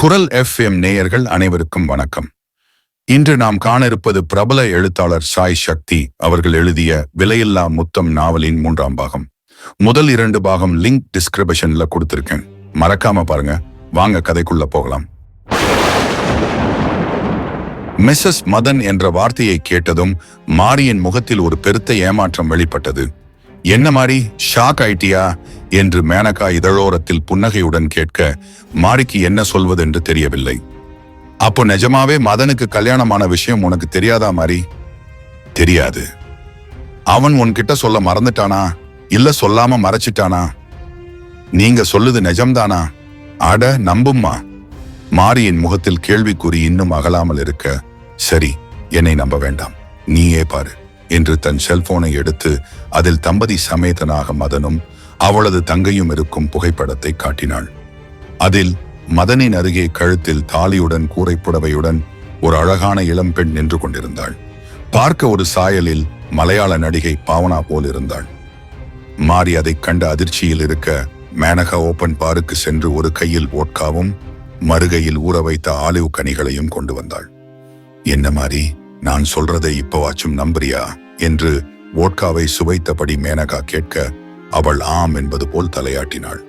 குரல் FM நேயர்கள் அனைவருக்கும் வணக்கம். இன்று நாம் காண இருப்பது பிரபல எழுத்தாளர் சாய் சக்தி அவர்கள் எழுதிய விலையில்லா முத்தம் நாவலின் 3ஆம் பாகம். முதல் 2 பாகம் லிங்க் டிஸ்கிரிப்ஷன்ல கொடுத்திருக்கேன், மறக்காம பாருங்க. வாங்க கதைக்குள்ள போகலாம். மிஸ்ஸஸ் மதன் என்ற வார்த்தையை கேட்டதும் மாரியின் முகத்தில் ஒரு பெருத்த ஏமாற்றம் வெளிப்பட்டது. என்ன மாரி, ஷாக் ஆயிட்டியா என்று மேனகா இதழோரத்தில் புன்னகையுடன் கேட்க மாரிக்கு என்ன சொல்வது என்று தெரியவில்லை. அப்போ நிஜமாவே மதனுக்கு கல்யாணமான விஷயம் உனக்கு தெரியாதா மாரி? தெரியாது. அவன் உன்கிட்ட சொல்ல மறந்துட்டானா இல்ல சொல்லாம மறைச்சிட்டானா? நீங்க சொல்லுது நிஜம்தானா? அட நம்பும்மா. மாரியின் முகத்தில் கேள்விக்குறி இன்னும் அகலாமல் இருக்க, சரி என்னை நம்ப வேண்டாம், நீயே பாரு என்று தன் செல்போனை எடுத்து அதில் தம்பதி சமேதனாக மதனும் அவளது தங்கையும் இருக்கும் புகைப்படத்தை காட்டினாள். அதில் மதனின் அருகே கழுத்தில் தாலியுடன் கூரைப்புடவையுடன் ஒரு அழகான இளம்பெண் நின்று கொண்டிருந்தாள். பார்க்க ஒரு சாயலில் மலையாள நடிகை பாவனா போல் இருந்தாள். மாரி அதைக் கண்ட அதிர்ச்சியில் இருக்க மேனகா ஓபன் பாருக்கு சென்று ஒரு கையில் வோட்காவும் மறுகையில் ஊற வைத்த ஆலிவ் கனிகளையும் கொண்டு வந்தாள். என்ன மாரி, நான் சொல்றதை இப்பவாச்சும் நம்புறியா என்று வோட்காவை சுவைத்தபடி மேனகா கேட்க அவள் ஆம் என்பது போல் தலையாட்டினாள்.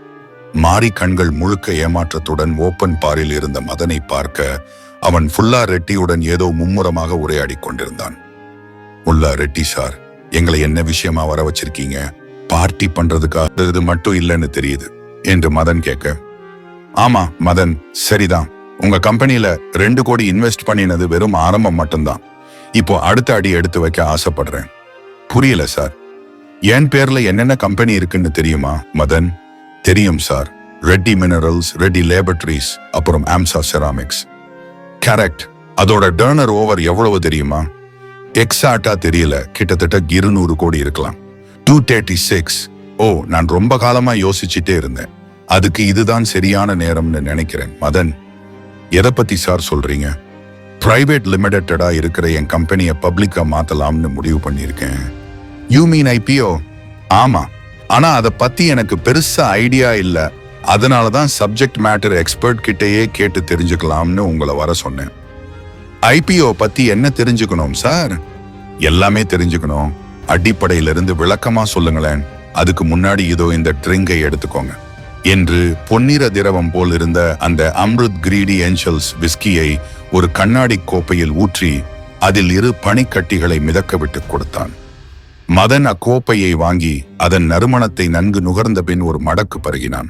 மாரி கண்கள் முழுக்க ஏமாற்றத்துடன் ஓப்பன் பாரில் இருந்த மதனை பார்க்க அவன் ஃபுல்லா ரெட்டியுடன் ஏதோ மும்முரமாக உரையாடி கொண்டிருந்தான். ஃபுல்லா ரெட்டி சார், எங்களை என்ன விஷயமா வர வச்சிருக்கீங்க? பார்ட்டி பண்றதுக்காக இது மட்டும் இல்லைன்னு தெரியுது என்று மதன் கேட்க, ஆமா மதன், சரிதான். உங்க கம்பெனியில 2 கோடி இன்வெஸ்ட் பண்ணினது வெறும் ஆரம்பம் மட்டும்தான். இப்போ அடுத்த அடி எடுத்து வைக்க ஆசைப்படுறேன். புரியல சார். என் பேர்ல என்னென்ன கம்பெனி இருக்குன்னு தெரியுமா மதன்? தெரியும் sir. Reddy minerals, Reddy laboratories, அப்புறம் ஆம்சா செராமிக்ஸ். கரெக்ட். அதோட டர்னர் ஓவர் எவ்வளவு தெரியுமா? எக்ஸாக்டா தெரியல, கிட்டத்தட்ட 200 கோடி இருக்கலாம். 236. ஓ, நான் ரொம்ப காலமா யோசிச்சுட்டே இருந்தேன். அதுக்கு இதுதான் சரியான நேரம்னு நினைக்கிறேன். மதன், எதை பத்தி சார் சொல்றீங்க? பிரைவேட் லிமிடெடா இருக்கிற என் கம்பெனியை பப்ளிக்கா மாத்தலாம்னு முடிவு பண்ணியிருக்கேன். You mean IPO? ஆமா, ஆனா அதை பத்தி எனக்கு பெருசா ஐடியா இல்ல. அதனாலதான் சப்ஜெக்ட் மேட்டர் எக்ஸ்பர்ட் கிட்டேயே கேட்டு தெரிஞ்சுக்கலாம்னு உங்களை வர சொன்னேன். IPO பத்தி என்ன தெரிஞ்சுக்கணும் சார்? எல்லாமே தெரிஞ்சுக்கணும். அடிப்படையிலிருந்து விளக்கமா சொல்லுங்களேன். அதுக்கு முன்னாடி இதோ இந்த ட்ரிங்கை எடுத்துக்கோங்க என்று பொன்னிற திரவம் போல் இருந்த அந்த அம்ருத் கிரீடி ஏஞ்சல்ஸ் விஸ்கியை ஒரு கண்ணாடி கோப்பையில் ஊற்றி அதில் 2 பனிக்கட்டிகளை மிதக்க விட்டு கொடுத்தான். மதன் அக்கோப்பையை வாங்கி அதன் நறுமணத்தை நன்கு நுகர்ந்த பின் ஒரு மடக்கு பருகினான்.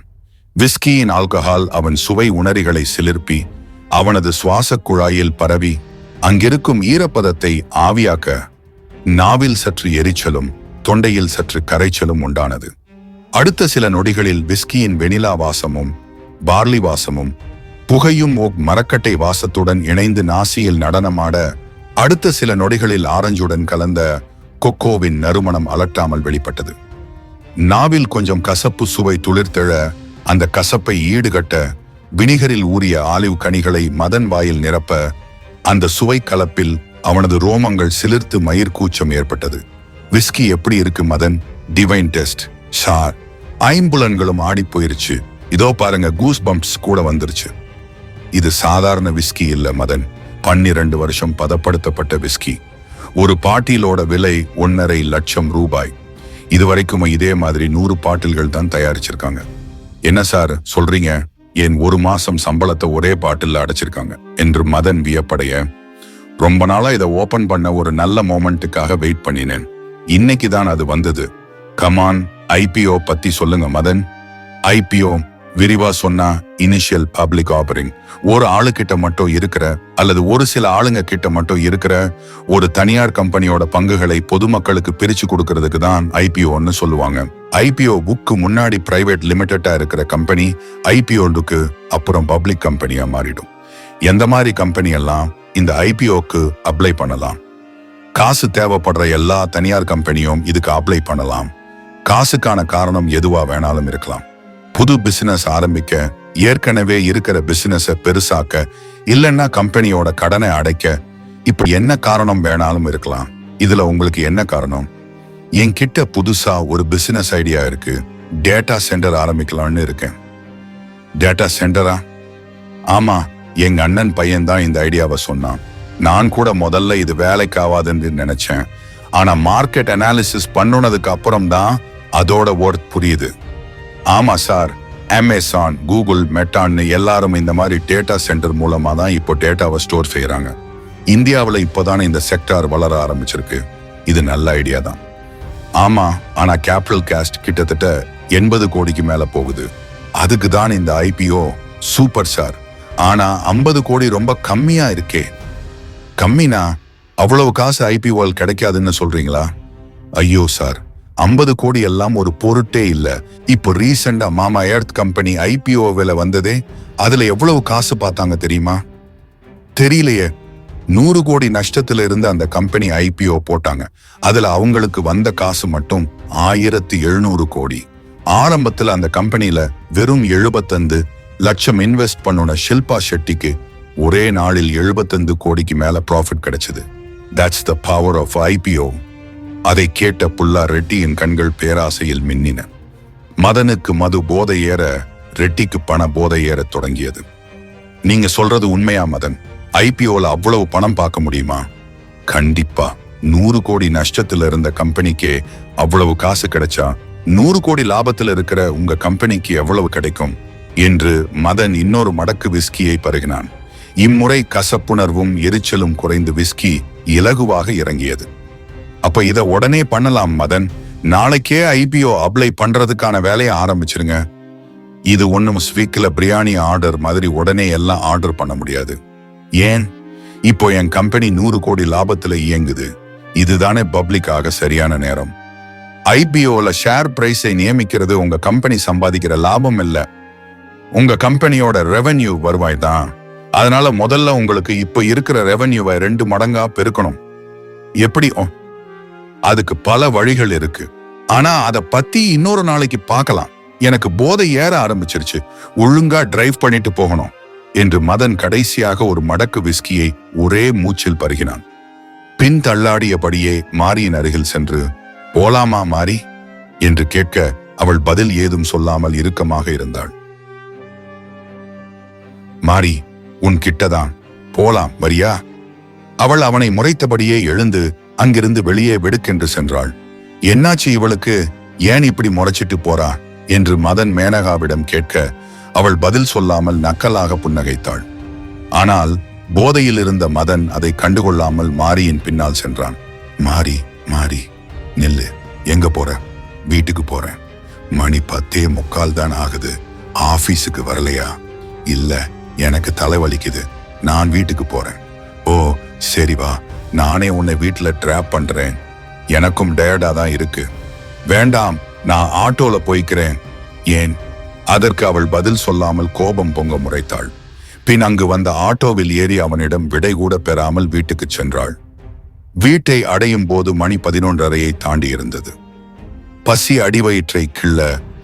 விஸ்கியின் ஆல்கஹால் அவன் சுவை உணரிகளை சிலிர்ப்பி அவனது சுவாச குழாயில் பரவி அங்கிருக்கும் ஈரப்பதத்தை ஆவியாக்க நாவில் சற்று எரிச்சலும் தொண்டையில் சற்று கரைச்சலும் உண்டானது. அடுத்த சில நொடிகளில் விஸ்கியின் வெனிலா வாசமும் பார்லி வாசமும் புகையும் ஓக் மரக்கட்டை வாசத்துடன் இணைந்து நாசியில் நடனமாட, அடுத்த சில நொடிகளில் ஆரஞ்சுடன் கலந்த கொக்கோவின் நறுமணம் அலட்டாமல் வெளிப்பட்டது. நாவில் கொஞ்சம் கசப்பு சுவை துளிர்த்தெழ அந்த கசப்பை ஈடுகட்ட வினிகரில் ஊறிய ஆலிவ் கனிகளை மதன் வாயில் நிரப்ப அந்த சுவை கலப்பில் அவனது ரோமங்கள் சிலிர்த்து மயிர் கூச்சம் ஏற்பட்டது. விஸ்கி எப்படி இருக்கு மதன்? Divine taste sir. ஐம்புலன்களும் ஆடி போயிருச்சு. இதோ பாருங்க, கூஸ் பம்ப்ஸ் கூட வந்துருச்சு. இது சாதாரண விஸ்கி இல்ல மதன், 12 வருஷம் பதப்படுத்தப்பட்ட விஸ்கி. ஒரு பாட்டிலோட விலை 1.5 லட்சம் ரூபாய். இதுவரைக்கும் இதே மாதிரி 100 பாட்டில்கள் தான் தயாரிச்சிருக்காங்க. என்ன சார் சொல்றீங்க? ஏன் 1 மாசம் சம்பளத்தை ஒரே பாட்டில் அடைச்சிருக்காங்க என்று மதன் வியப்படைய, ரொம்ப நாளா இதை ஓபன் பண்ண ஒரு நல்ல மோமெண்ட்டுக்காக வெயிட் பண்ணினேன். இன்னைக்கு தான் அது வந்தது. கமான், IPO பத்தி சொல்லுங்க மதன். IPO விரிவா சொன்னா இனிஷியல் பப்ளிக் ஆஃபரிங். ஒரு ஆளுகிட்ட மட்டும் இருக்கிற அல்லது ஒரு சில ஆளுங்க கிட்ட மட்டும் இருக்கிற ஒரு தனியார் கம்பெனியோட பங்குகளை பொதுமக்களுக்கு பிரிச்சு கொடுக்கறதுக்கு தான் IPOன்னு சொல்லுவாங்க. IPO புக்கு முன்னாடி பிரைவேட் லிமிடெடா இருக்கிற கம்பெனி IPOக்கு அப்புறம் பப்ளிக் கம்பெனியா மாறிடும். எந்த மாதிரி கம்பெனி எல்லாம் இந்த IPOக்கு அப்ளை பண்ணலாம்? காசு தேவைப்படுற எல்லா தனியார் கம்பெனியும் இதுக்கு அப்ளை பண்ணலாம். காசுக்கான காரணம் எதுவா வேணாலும் இருக்கலாம். புது பிசினஸ் ஆரம்பிக்க, ஏற்கனவே இருக்கிற பிசினஸை பெருசாக்க, இல்லைன்னா கம்பெனியோட கடனை அடைக்க, இப்ப என்ன காரணம் வேணாலும் இருக்கலாம். இதுல உங்களுக்கு என்ன காரணம்? என்கிட்ட புதுசா ஒரு பிசினஸ் ஐடியா இருக்கு. டேட்டா சென்டர் ஆரம்பிக்கலாம்னு இருக்கேன். டேட்டா சென்டரா? ஆமா, எங்க அண்ணன் பையன்தான் இந்த ஐடியாவை சொன்னான். நான் கூட முதல்ல இது வேலைக்கு ஆகாதுன்னு நினைச்சேன். ஆனா மார்க்கெட் அனாலிசிஸ் பண்ணுனதுக்கு அப்புறம் தான் அதோட ஒர்த் புரியுது. ஆமா சார், அமேசான், கூகுள், மெட்டான்னு எல்லாரும் இந்த மாதிரி டேட்டா சென்டர் மூலமா தான் இப்போ டேட்டாவை ஸ்டோர் செய்யறாங்க. இந்தியாவில் இப்போதானே இந்த செக்டார் வளர ஆரம்பிச்சிருக்கு. இது நல்ல ஐடியா தான். ஆமா, ஆனா கேபிட்டல் காஸ்ட் கிட்டத்தட்ட 80 கோடிக்கு மேல போகுது. அதுக்கு தான் இந்த ஐபிஓ. சூப்பர் சார், ஆனா 50 கோடி ரொம்ப கம்மியா இருக்கே. கம்மினா அவ்வளவு காசு ஐபிஓவில் கிடைக்காதுன்னு சொல்றீங்களா? ஐயோ சார், 50 கோடி எல்லாம் ஒரு பொருட்டே இல்ல. இப்போ ரீசெண்டா மாமா எர்த் கம்பெனி ஐபிஓ விலை வந்ததே, அதுல எவ்வளவு காசு பார்த்தாங்க தெரியுமா? தெரியலையே. 100 கோடி நஷ்டத்துல இருந்து அந்த கம்பெனி ஐபிஓ போட்டாங்க. அதுல அவங்களுக்கு வந்த காசு மட்டும் 1700 கோடி. ஆரம்பத்துல அந்த கம்பெனில வெறும் 75 லட்சம் இன்வெஸ்ட் பண்ணுன ஷில்பா ஷெட்டிக்கு ஒரே நாளில் 75 கோடிக்கு மேல ப்ராஃபிட் கிடைச்சது. That's the power of IPO. அதை கேட்ட புல்லா ரெட்டியின் கண்கள் பேராசையில் மின்னின. மதனுக்கு மது போதை ஏற, ரெட்டிக்கு பண போதை ஏற தொடங்கியது. நீங்க சொல்றது உண்மையா மதன்? ஐபிஓல அவ்வளவு பணம் பார்க்க முடியுமா? கண்டிப்பா. 100 கோடி நஷ்டத்துல இருந்த கம்பெனிக்கே அவ்வளவு காசு கிடைச்சா 100 கோடி லாபத்துல இருக்கிற உங்க கம்பெனிக்கு எவ்வளவு கிடைக்கும் என்று மதன் இன்னொரு மடக்கு விஸ்கியை பருகினான். இம்முறை கசப்புணர்வும் எரிச்சலும் குறைந்து விஸ்கி இலகுவாக இறங்கியது. அப்ப இத உடனே பண்ணலாம் மதன். நாளைக்கே ஐபிஓ அப்ளை பண்றதுக்கான வேலையை ஆரம்பிச்சிருங்க. இது ஒன்னும் ஸ்வீக்ல பிரியாணி ஆர்டர் மாதிரி உடனே எல்லாம் ஆர்டர் பண்ண முடியாது. ஏன்? இப்போ என் கம்பெனி 100 கோடி லாபத்துல இயங்குது. இதுதானே பப்ளிக்காக சரியான நேரம். ஐபிஓல ஷேர் பிரைஸை நியமிக்கிறது உங்க கம்பெனி சம்பாதிக்கிற லாபம் இல்ல, உங்க கம்பெனியோட ரெவென்யூ வருவாய் தான். அதனால முதல்ல உங்களுக்கு இப்போ இருக்கிற ரெவென்யூவை 2 மடங்கா பெருக்கணும். எப்படி? அதுக்கு பல வழிகள் இருக்கு. ஆனா அத பத்தி இன்னொரு நாளைக்கு பார்க்கலாம். எனக்கு போதை ஏற ஆரம்பிச்சிருச்சு. ஒழுங்கா டிரைவ் பண்ணிட்டு போகணும் என்று மதன் கடைசியாக ஒரு மடக்கு விஸ்கியை ஒரே மூச்சில் பருகினான். பின் தள்ளாடியபடியே மாரியின் அருகில் சென்று, போலாமா மாரி என்று கேட்க அவள் பதில் ஏதும் சொல்லாமல் இறுக்கமாக இருந்தாள். மாரி, உன் கிட்டதான், போலாம் வரியா? அவள் அவனை முறைத்தபடியே எழுந்து அங்கிருந்து வெளியே வெடுக்கென்று சென்றாள். என்னாச்சு இவளுக்கு? ஏன் இப்படி முறைச்சிட்டு போறா என்று மதன் மேனகாவிடம் கேட்க அவள் பதில் சொல்லாமல் நக்கலாக புன்னகைத்தாள். ஆனால் போதையில் இருந்த மதன் அதை கண்டுகொள்ளாமல் மாரியின் பின்னால் சென்றான். மாரி, மாரி நில்லு. எங்க போற? வீட்டுக்கு போறேன். மணி 10:45 தான் ஆகுது. ஆபீஸுக்கு வரலையா? இல்ல, எனக்கு தலைவலிக்குது. நான் வீட்டுக்கு போறேன். ஓ சரி வா, நானே உன்னை வீட்டுல டிராப் பண்றேன். எனக்கும் டயர்டா தான் இருக்கு. வேண்டாம், நான் ஆட்டோல போய்க்கிறேன். ஏன்? அதற்கு அவள் பதில் சொல்லாமல் கோபம் பொங்க முறைத்தாள். பின் அங்கு வந்த ஆட்டோவில் ஏறி அவனிடம் விடை கூட பெறாமல் வீட்டுக்கு சென்றாள். வீட்டை அடையும் போது மணி 11:30 தாண்டி இருந்தது. பசி அடிவயிற்றை கிள்ள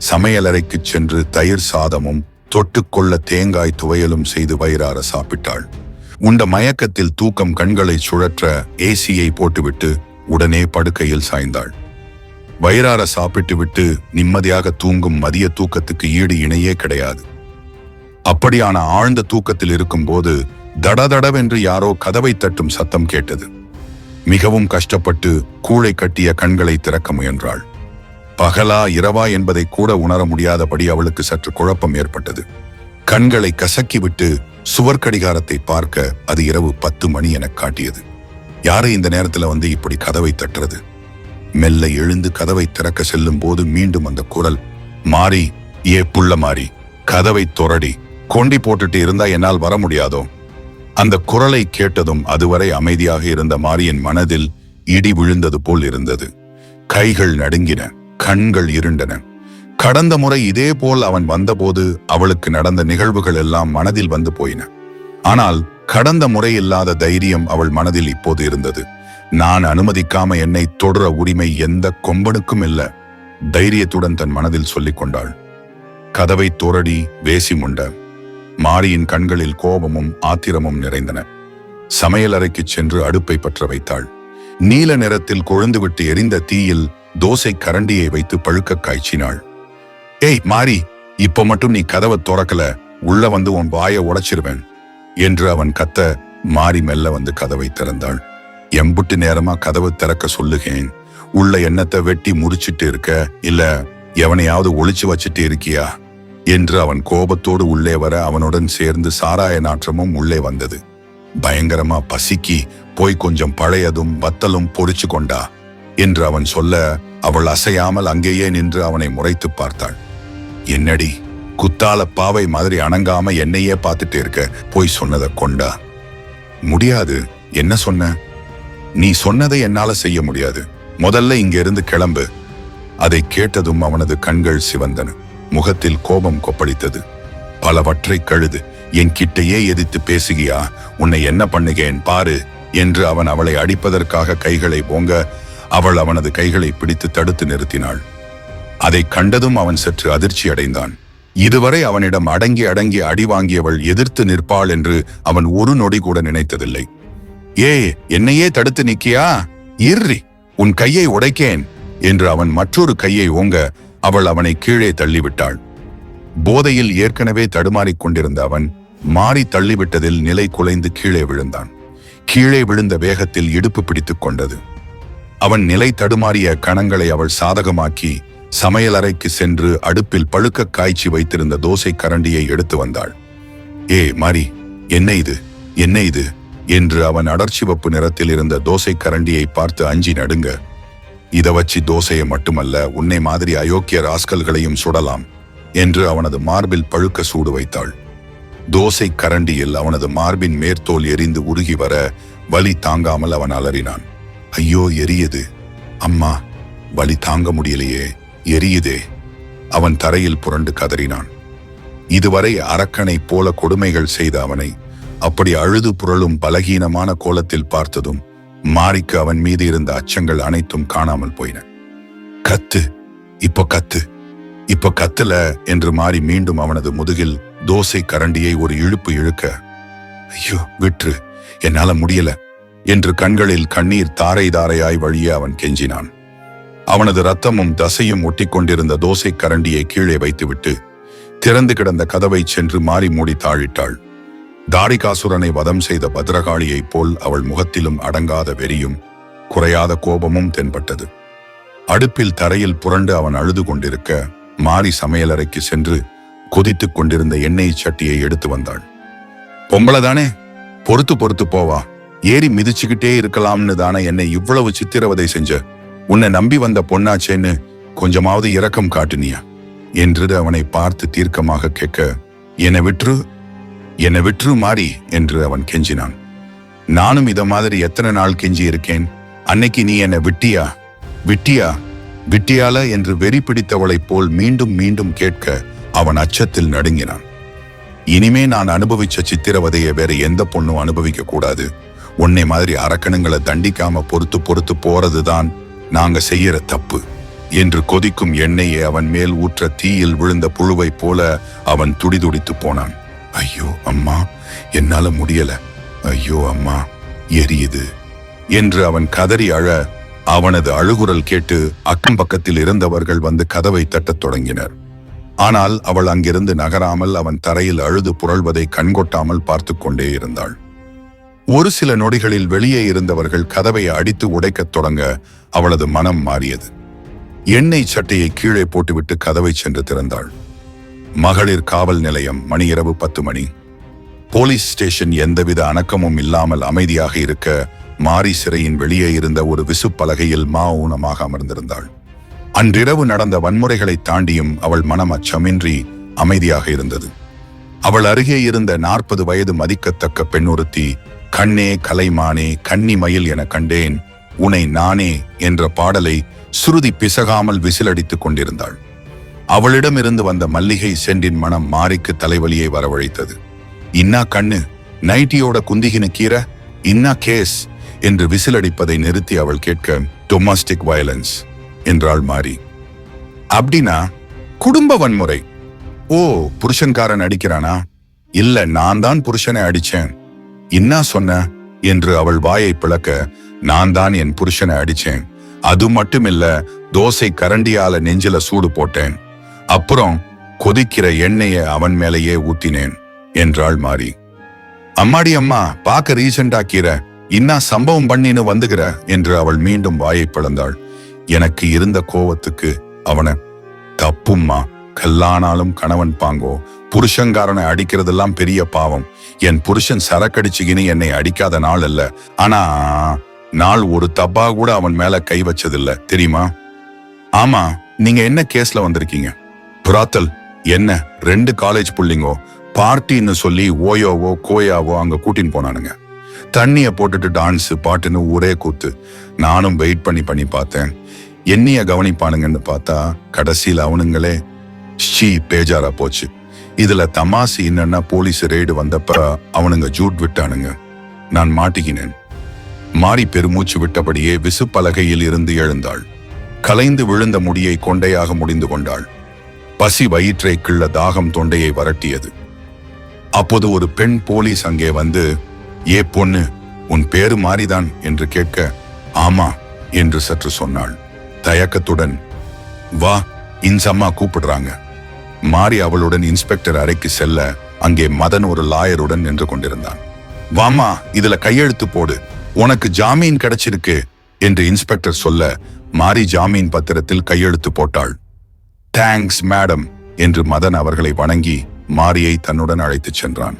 சமையலறைக்கு சென்று தயிர் சாதமும் தொட்டுக்கொள்ள தேங்காய் துவையலும் செய்து வயிறார சாப்பிட்டாள். உண்ட மயக்கத்தில் தூக்கம் கண்களை சுழற்ற ஏசியை போட்டுவிட்டு உடனே படுக்கையில் சாய்ந்தாள். வயிறார சாப்பிட்டு விட்டு நிம்மதியாக தூங்கும் மதிய தூக்கத்துக்கு ஈடு இணையே கிடையாது. அப்படியான ஆழ்ந்த தூக்கத்தில் இருக்கும்போது தடதடவென்று யாரோ கதவை தட்டும் சத்தம் கேட்டது. மிகவும் கஷ்டப்பட்டு கூளை கட்டிய கண்களை திறக்க முயன்றாள். பகலா இரவா என்பதை கூட உணர முடியாதபடி அவளுக்கு சற்று குழப்பம் ஏற்பட்டது. கண்களை கசக்கிவிட்டு சுவர் கடிகாரத்தை பார்க்க அது இரவு 10 மணி என காட்டியது. யாரு இந்த நேரத்துல வந்து இப்படி கதவை தட்டுறது? மெல்ல எழுந்து கதவை திறக்க செல்லும் போது மீண்டும் அந்த குரல், மாரி, ஏ புள்ள மாரி, கதவை தொரடி, கொண்டி போட்டுட்டு இருந்தா என்னால் வர முடியாதோ? அந்த குரலை கேட்டதும் அதுவரை அமைதியாக இருந்த மாரியின் மனதில் இடி விழுந்தது போல் இருந்தது. கைகள் நடுங்கின, கண்கள் இருண்டன. கடந்த முறை இதே போல் அவன் வந்தபோது அவளுக்கு நடந்த நிகழ்வுகள் எல்லாம் மனதில் வந்து போயின. ஆனால் கடந்த முறை இல்லாத தைரியம் அவள் மனதில் இப்போது இருந்தது. நான் அனுமதிக்காம என்னை தொடர உரிமை எந்த கொம்பனுக்கும் இல்ல, தைரியத்துடன் தன் மனதில் சொல்லிக் கொண்டாள். கதவை தோரடி, வேசி முண்ட. மாரியின் கண்களில் கோபமும் ஆத்திரமும் நிறைந்தன. சமையலறைக்கு சென்று அடுப்பை பற்ற வைத்தாள். நீல நிறத்தில் கொழுந்துவிட்டு எரிந்த தீயில் தோசை கரண்டியை வைத்து பழுக்க காய்ச்சினாள். ஏய் மாரி, இப்ப மட்டும் நீ கதவை திறக்கல, உள்ள வந்து உன் வாயை உடைச்சிருவேன் என்று அவன் கத்த மாறி மெல்ல வந்து கதவை திறந்தாள். எம்புட்டு நேரமா கதவு திறக்க சொல்லுகேன், உள்ள எண்ணத்தை வெட்டி முடிச்சிட்டு இருக்க, இல்ல எவனையாவது ஒளிச்சு வச்சிட்டு இருக்கியா என்று அவன் கோபத்தோடு உள்ளே வர அவனுடன் சேர்ந்து சாராய நாற்றமும் உள்ளே வந்தது. பயங்கரமா பசிக்கி போய் கொஞ்சம் பழையதும் வத்தலும் பொறிச்சு கொண்டா என்று அவன் சொல்ல அவள் அசையாமல் அங்கேயே நின்று அவனை முறைத்து பார்த்தாள். என்னடி குத்தால பாவை மாதிரி அணங்காம என்னையே பார்த்துட்டு இருக்க, போய் சொன்னதை கொண்டா. முடியாது. என்ன சொன்ன? நீ சொன்னதை என்னால செய்ய முடியாது, முதல்ல இங்க இருந்து கிளம்பு. அதை கேட்டதும் அவனது கண்கள் சிவந்தன, முகத்தில் கோபம் கொப்பளித்தது. பலவற்றை கழுது, என் கிட்டையே எதிர்த்து பேசுகியா, உன்னை என்ன பண்ணுகேன் பாரு என்று அவன் அவளை அடிப்பதற்காக கைகளை ஓங்க அவள் அவனது கைகளை பிடித்து தடுத்து நிறுத்தினாள். அதை கண்டதும் அவன் சற்று அதிர்ச்சி அடைந்தான். இதுவரை அவனிடம் அடங்கி அடங்கி அடி வாங்கியவள் எதிர்த்து நிற்பாள் என்று அவன் ஒரு நொடி கூட நினைத்ததில்லை. ஏ, என்னையே தடுத்து நிக்கியா, இர்ரி, உன் கையை உடைக்கேன் என்று அவன் மற்றொரு கையை ஓங்க அவள் அவனை கீழே தள்ளிவிட்டாள். போதையில் ஏற்கனவே தடுமாறிக் கொண்டிருந்த அவன் மாறி தள்ளிவிட்டதில் நிலை குலைந்து கீழே விழுந்தான். கீழே விழுந்த வேகத்தில் இடுப்பு பிடித்துக் கொண்டது. அவன் நிலை தடுமாறிய கணங்களை அவள் சாதகமாக்கி சமையலறைக்கு சென்று அடுப்பில் பழுக்க காய்ச்சி வைத்திருந்த தோசை கரண்டியை எடுத்து வந்தாள். ஏ மாறி, என்ன இது, என்ன இது என்று அவன் அடர்ச்சிவப்பு நிறத்தில் இருந்த தோசை கரண்டியை பார்த்து அஞ்சி நடுங்க. இத வச்சு தோசையை மட்டுமல்ல, உன்னை மாதிரி அயோக்கிய ராஸ்கல்களையும் சுடலாம் என்று அவனது மார்பில் பழுக்க சூடு வைத்தாள். தோசை கரண்டியில் அவனது மார்பின் மேற்தோல் எரிந்து உருகி வர வலி தாங்காமல் அவன் அலறினான். ஐயோ, எரியுது அம்மா, வலி தாங்க முடியலையே, எரியுதே. அவன் தரையில் புரண்டு கதறினான். இதுவரை அரக்கனை போல கொடுமைகள் செய்த அவனை அப்படி அழுது புரளும் பலகீனமான கோலத்தில் பார்த்ததும் மாரிக்கு அவன் மீது இருந்த அச்சங்கள் அனைத்தும் காணாமல் போயின. கத்து, இப்போ கத்து, இப்போ கத்துல என்று மாறி மீண்டும் அவனது முதுகில் தோசை கரண்டியை ஒரு இழுப்பு இழுக்க, ஐயோ விற்று, என்னால முடியல என்று கண்களில் கண்ணீர் தாரை தாரையாய் வழிய அவன் கெஞ்சினான். அவனது ரத்தமும் தசையும் ஒட்டி கொண்டிருந்த தோசை கரண்டியை கீழே வைத்துவிட்டு திறந்து கிடந்த கதவை சென்று மாறி மூடி தாழிட்டாள். தாரிகாசுரனை வதம் செய்த பத்ரகாளியைப் போல் அவள் முகத்திலும் அடங்காத வெறியும் குறையாத கோபமும் தென்பட்டது. அடுப்பில் தரையில் புரண்டு அவன் அழுது கொண்டிருக்க மாறி சமையலறைக்கு சென்று கொதித்துக் கொண்டிருந்த எண்ணெய் சட்டியை எடுத்து வந்தாள். பொம்பளைதானே, பொறுத்து பொறுத்து போவா, ஏறி மிதிச்சுக்கிட்டே இருக்கலாம்னு தானே என்னை இவ்வளவு சித்திரவதை செஞ்ச, உன்னை நம்பி வந்த பொன்னாச்சேன்னு கொஞ்சமாவது இரக்கம் காட்டுனியா என்று அவனை பார்த்து தீர்க்கமாக கேட்க, என்னை விற்று மாறி என்று அவன் கெஞ்சினான். நானும் இத மாதிரி எத்தனை நாள் கெஞ்சி இருக்கேன், அன்னைக்கு நீ என்னை விட்டியால என்று வெறி பிடித்தவளைப் போல் மீண்டும் மீண்டும் கேட்க அவன் அச்சத்தில் நடுங்கினான். இனிமே நான் அனுபவிச்ச சித்திரவதையை வேற எந்த பொண்ணும் அனுபவிக்க கூடாது, உன்னை மாதிரி அரக்கணுங்களை தண்டிக்காம பொறுத்து போறதுதான் நாங்க செய்யற தப்பு என்று கொதிக்கும் எண்ணெயை அவன் மேல் ஊற்ற தீயில் விழுந்த புழுவை போல அவன் துடிதுடித்து போனான். ஐயோ அம்மா, என்னால முடியல, ஐயோ அம்மா, எரியுது என்று அவன் கதறி அழ அவனது அழுகுரல் கேட்டு அக்கம் பக்கத்தில் இருந்தவர்கள் வந்து கதவை தட்டத் தொடங்கினர். ஆனால் அவள் அங்கிருந்து நகராமல் அவன் தரையில் அழுது புரள்வதை கண்கொட்டாமல் பார்த்து கொண்டே இருந்தாள். ஒரு சில நொடிகளில் வெளியே இருந்தவர்கள் கதவை அடித்து உடைக்கத் தொடங்க அவளது மனம் மாறியது. எண்ணெய் சட்டையை கீழே போட்டுவிட்டு கதவை சென்று திறந்தாள். மகளிர் காவல் நிலையம், மணி இரவு 10 மணி. போலீஸ் ஸ்டேஷன் எந்தவித அணக்கமும் இல்லாமல் அமைதியாக இருக்க மாரி சிறையின் வெளியே இருந்த ஒரு விசுப்பலகையில் மௌனமாக அமர்ந்திருந்தாள். அன்றிரவு நடந்த வன்முறைகளை தாண்டியும் அவள் மனம் அச்சமின்றி அமைதியாக இருந்தது. அவள் அருகே இருந்த 40 வயது மதிக்கத்தக்க பெண்ணொருத்தி, கண்ணே கலைமானே கன்னி மயில் என கண்டேன் உனை நானே என்ற பாடலை சுருதி பிசகாமல் விசிலடித்துக் கொண்டிருந்தாள். அவளிடமிருந்து வந்த மல்லிகை சென்றின் மனம் மாரிக்கு தலைவலியை வரவழைத்தது. இன்னா கண்ணு, நைட்டியோட குந்திகின கீர, இன்னா கேஸ் என்று விசிலடிப்பதை நிறுத்தி அவள் கேட்க, டொமஸ்டிக் வயலன்ஸ் என்றாள் மாரி. அப்படின்னா குடும்ப வன்முறை. ஓ, புருஷன்காரன் அடிக்கிறானா? இல்ல, நான் தான் புருஷனை அடிச்சேன். இன்னா சொன்ன என்று அவள் வாயை பிளக்க, நான் தான் என் புருஷனை அடிச்சேன், அது மட்டுமில்ல, தோசை கரண்டியால நெஞ்சில சூடு போட்டேன், அப்புறம் கொதிக்கிற எண்ணெயை அவன் மேலேயே ஊத்தினேன் என்றாள் மாரி. அம்மாடி அம்மா, பாக்க ரீசெண்டா கீரை இன்னா சம்பவம் பண்ணின்னு வந்துகிற என்று அவள் மீண்டும் வாயை பிளந்தாள். எனக்கு இருந்த கோவத்துக்கு அவனை தப்பும்மா, கல்லானாலும் கணவன் பாங்கோ, புருஷங்காரனை அடிக்கிறதெல்லாம் பெரிய பாவம். என் புருஷன் சரக்கடிச்சுகின்னு என்னை அடிக்காத நாள் அல்ல, ஆனா நாள் ஒரு தப்பா கூட அவன் மேல கை வச்சதில்ல தெரியுமா? ஆமா, நீங்க என்ன கேஸ்ல வந்திருக்கீங்க? புறாத்தல். என்ன 2 காலேஜ் புள்ளிங்கோ பார்ட்டின்னு சொல்லி ஓயோவோ கோயாவோ அங்க கூட்டின்னு போனானுங்க. தண்ணிய போட்டுட்டு டான்ஸ் பாட்டுன்னு ஒரே கூத்து. நானும் வெயிட் பண்ணி பார்த்தேன், என்னைய கவனிப்பானுங்கன்னு பார்த்தா கடைசியில் அவனுங்களே பேஜாரா போச்சு. இதுல தமாசு என்னன்னா, போலீஸ் ரெய்டு வந்தப்ப அவனுங்க ஜூட் விட்டானுங்க. நான் மாட்டிக்கினேன். மாறி பெருமூச்சு விட்டபடியே விசுப்பலகையில் இருந்து எழுந்தாள். கலைந்து விழுந்த முடியை கொண்டையாக முடிந்து கொண்டாள். பசி வயிற்றை கிள்ள, தாகம் தொண்டையை வரட்டியது. அப்போது ஒரு பெண் போலீஸ் அங்கே வந்து, ஏ பொண்ணு, உன் பேரு மாறிதான் என்று கேட்க, ஆமா என்று சற்று சொன்னாள் தயக்கத்துடன். வா, இன்சம்மா கூப்பிடுறாங்க. மாறி அவளுடன் இன்ஸ்பெக்டர் அறைக்கு செல்ல, அங்கே மதன் ஒரு லாயருடன் நின்று கொண்டிருந்தான். வாமா, இதுல கையெழுத்து போடு, உனக்கு ஜாமீன் கிடைச்சிருக்கு என்று இன்ஸ்பெக்டர் சொல்ல, மாறி ஜாமீன் பத்திரத்தில் கையெழுத்து போட்டாள். தேங்க்ஸ் மேடம் என்று மதன் அவர்களை வணங்கி மாரியை தன்னுடன் அழைத்துச் சென்றான்.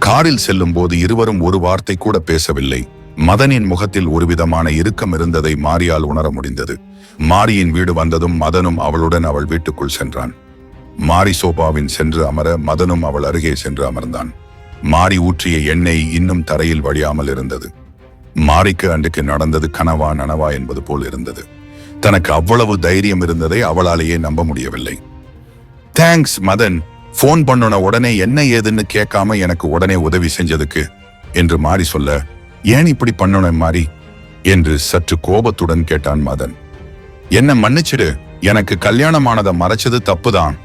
காரில் செல்லும் போது இருவரும் ஒரு வார்த்தை கூட பேசவில்லை. மதனின் முகத்தில் ஒருவிதமான இறுக்கம் இருந்ததை மாரியால் உணர முடிந்தது. மாரியின் வீடு வந்ததும் மதனும் அவளுடன் அவள் வீட்டுக்குள் சென்றான். மாரி சோபாவின் சென்று அமர மதனும் அவள் அருகே சென்று அமர்ந்தான். மாரி ஊற்றிய எண்ணெய் இன்னும் தரையில் வழியாமல் இருந்தது. மாரிக்கு அன்றைக்கு நடந்தது கனவா நனவா என்பது போல் இருந்தது. தனக்கு அவ்வளவு தைரியம் இருந்ததை அவளாலேயே நம்ப முடியவில்லை. தேங்க்ஸ் மதன், போன் பண்ணுன உடனே என்ன ஏதுன்னு கேட்காம எனக்கு உடனே உதவி செஞ்சதுக்கு என்று மாரி சொல்ல, ஏன் இப்படி பண்ணன மாரி என்று சற்று கோபத்துடன் கேட்டான் மதன். என்ன மன்னிச்சிடு, எனக்கு கல்யாணமானதை மறைச்சது தப்புதான்.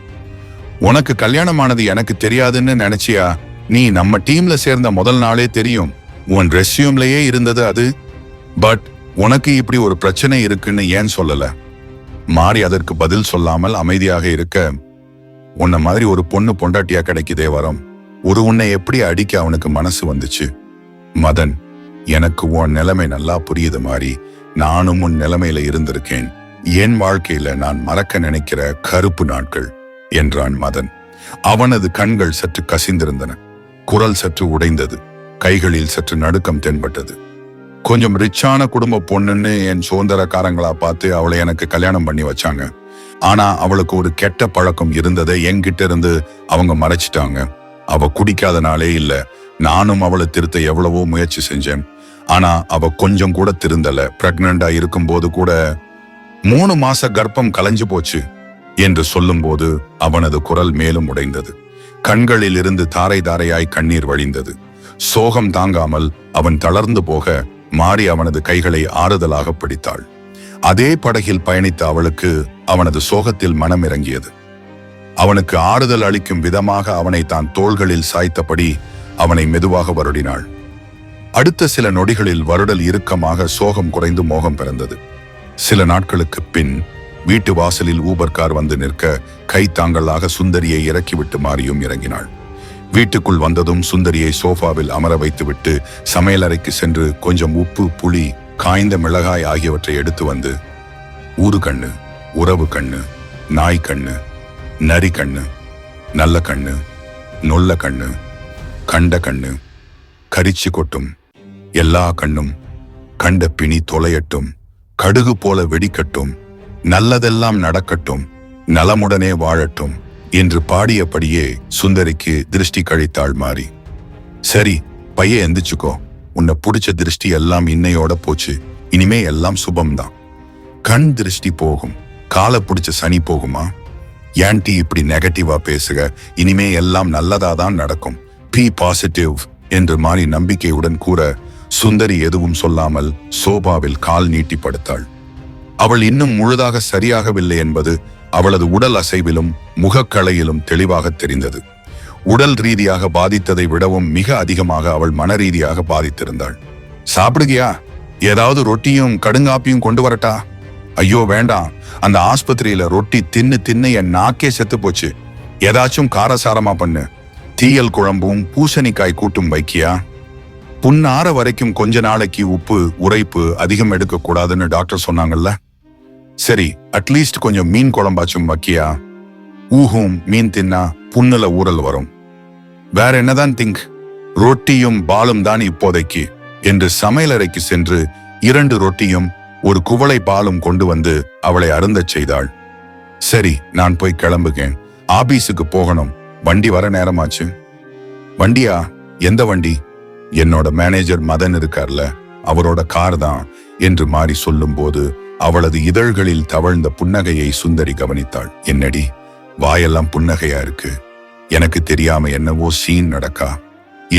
உனக்கு கல்யாணமானது எனக்கு தெரியாதுன்னு நினைச்சியா? நீ நம்ம டீம்ல சேர்ந்த முதல் நாளே தெரியும். உன் ரெஸ்யூம்லயே இருந்தது அது. பட் உனக்கு இப்படி ஒரு பிரச்சனை இருக்குன்னு ஏன் சொல்லல? மாறி அதற்கு பதில் சொல்லாமல் அமைதியாக இருக்க, உன்ன மாதிரி ஒரு பொண்ணு பொண்டாட்டியா கிடைக்குதே வரம், ஒரு உன்னை எப்படி அடிக்க அவனுக்கு மனசு வந்துச்சு? மதன், எனக்கு உன் நிலைமை நல்லா புரியுது மாறி. நானும் உன் நிலைமையில இருந்திருக்கேன். என் வாழ்க்கையில நான் மறக்க நினைக்கிற கருப்பு நாட்கள் என்றான் மதன். அவனது கண்கள் சற்று கசிந்திருந்தன. குரல் சற்று உடைந்தது. கைகளில் சற்று நடுக்கம் தென்பட்டது. கொஞ்சம் ரிச்சான குடும்ப பொண்ணுன்னு என் சுதந்திரக்காரங்களா பார்த்து அவளை எனக்கு கல்யாணம் பண்ணி வச்சாங்க. ஆனா அவளுக்கு ஒரு கெட்ட பழக்கம் இருந்ததை என்கிட்ட இருந்து அவங்க மறைச்சிட்டாங்க. அவ குடிக்காதனாலே இல்ல, நானும் அவளை திருத்த எவ்வளவோ முயற்சி செஞ்சேன். ஆனா அவ கொஞ்சம் கூட திருந்தல. பிரெக்னண்டா இருக்கும் போது கூட 3 மாச கர்ப்பம் கலைஞ்சு போச்சு என்று சொல்லும் போது அவனது குரல் மேலும் உடைந்தது. கண்களில் இருந்து தாரை தாரையாய் கண்ணீர் வழிந்தது. சோகம் தாங்காமல் அவன் தளர்ந்து போக மாறி அவனது கைகளை ஆறுதலாக பிடித்தாள். அதே படகில் பயணித்த அவளுக்கு அவனது சோகத்தில் மனம் இறங்கியது. அவனுக்கு ஆறுதல் அளிக்கும் விதமாக அவனை தான் தோள்களில் சாய்த்தபடி அவனை மெதுவாக வருடினாள். அடுத்த சில நொடிகளில் வருடல் இறுக்கமாக சோகம் குறைந்து மோகம் பிறந்தது. சில நாட்களுக்கு பின் வீட்டு வாசலில் ஊபர் கார் வந்து நிற்க கைத்தாங்களாக சுந்தரியை இறக்கிவிட்டு மாறியும் இறங்கினாள். வீட்டுக்குள் வந்ததும் சுந்தரியை சோஃபாவில் அமர வைத்துவிட்டு சமையலறைக்கு சென்று கொஞ்சம் உப்பு, புளி, காய்ந்த மிளகாய் ஆகியவற்றை எடுத்து வந்து, ஊரு கண்ணு, உறவு கண்ணு, நாய் கண்ணு, நரி கண்ணு, நல்ல கண்ணு, நொல்ல கண்ணு, கண்ட கண்ணு, கரிச்சு கொட்டும், எல்லா கண்ணும், கண்ட பிணி தொலையட்டும், கடுகு போல வெடிக்கட்டும், நல்லதெல்லாம் நடக்கட்டும், நலமுடனே வாழட்டும் என்று பாடியபடியே சுந்தரிக்கு திருஷ்டி கழித்தாள் மாறி. சரி பைய எந்திச்சுக்கோ, உன்னை பிடிச்ச திருஷ்டி எல்லாம் இன்னையோட போச்சு, இனிமே எல்லாம் சுபம்தான். கண் திருஷ்டி போகும், காலை பிடிச்ச சனி போகுமா? ஏன்டி இப்படி நெகட்டிவா பேசுக, இனிமே எல்லாம் நல்லதாதான் நடக்கும், பி பாசிட்டிவ் என்று மாறி நம்பிக்கையுடன் கூற சுந்தரி எதுவும் சொல்லாமல் சோபாவில் கால் நீட்டி படுத்தாள். அவள் இன்னும் முழுதாக சரியாகவில்லை என்பது அவளது உடல் அசைவிலும் முகக்கலையிலும் தெளிவாக தெரிந்தது. உடல் ரீதியாக பாதித்ததை விடவும் மிக அதிகமாக அவள் மன ரீதியாக பாதித்திருந்தாள். சாப்பிடுகியா? ஏதாவது ரொட்டியும் கடுங்காப்பியும் கொண்டு வரட்டா? ஐயோ வேண்டாம், அந்த ஆஸ்பத்திரியில ரொட்டி தின்னு தின்னு என் நாக்கே செத்து போச்சு, ஏதாச்சும் காரசாரமா பண்ணு. தீயல் குழம்பும் பூசணிக்காய் கூட்டும் வைக்கியா? புண்ணாற வரைக்கும் கொஞ்ச நாளைக்கு உப்பு உரைப்பு அதிகம் எடுக்க கூடாதுன்னு டாக்டர் சொன்னாங்கல்ல. சரி, அட்லீஸ்ட் கொஞ்சம் மீன் குழம்பாச்சும் வைக்கியா? ஊஹும், மீன் தின்னா புண்ணுல ஊறல் வரும். வேற என்னதான் திங்க்? ரொட்டியும் பாலும் தான் இப்போதைக்கு என்று சமையலறைக்கு சென்று 2 ரொட்டியும் ஒரு குவளை பாலும் கொண்டு வந்து அவளை அருந்தச் செய்தாள். சரி, நான் போய் கிளம்புகிறேன். ஆபீஸுக்கு போகணும். வண்டி வர நேரமாச்சு. வண்டியா? எந்த வண்டி? என்னோட மேனேஜர் மதன் இருக்கார்ல, அவரோட கார் தான் என்று மாறி சொல்லும் போது அவளது இதழ்களில் தவழ்ந்த புன்னகையை சுந்தரி கவனித்தாள். என்னடி வாயெல்லாம் புன்னகையா இருக்கு? எனக்கு தெரியாம என்னவோ சீன் நடக்கா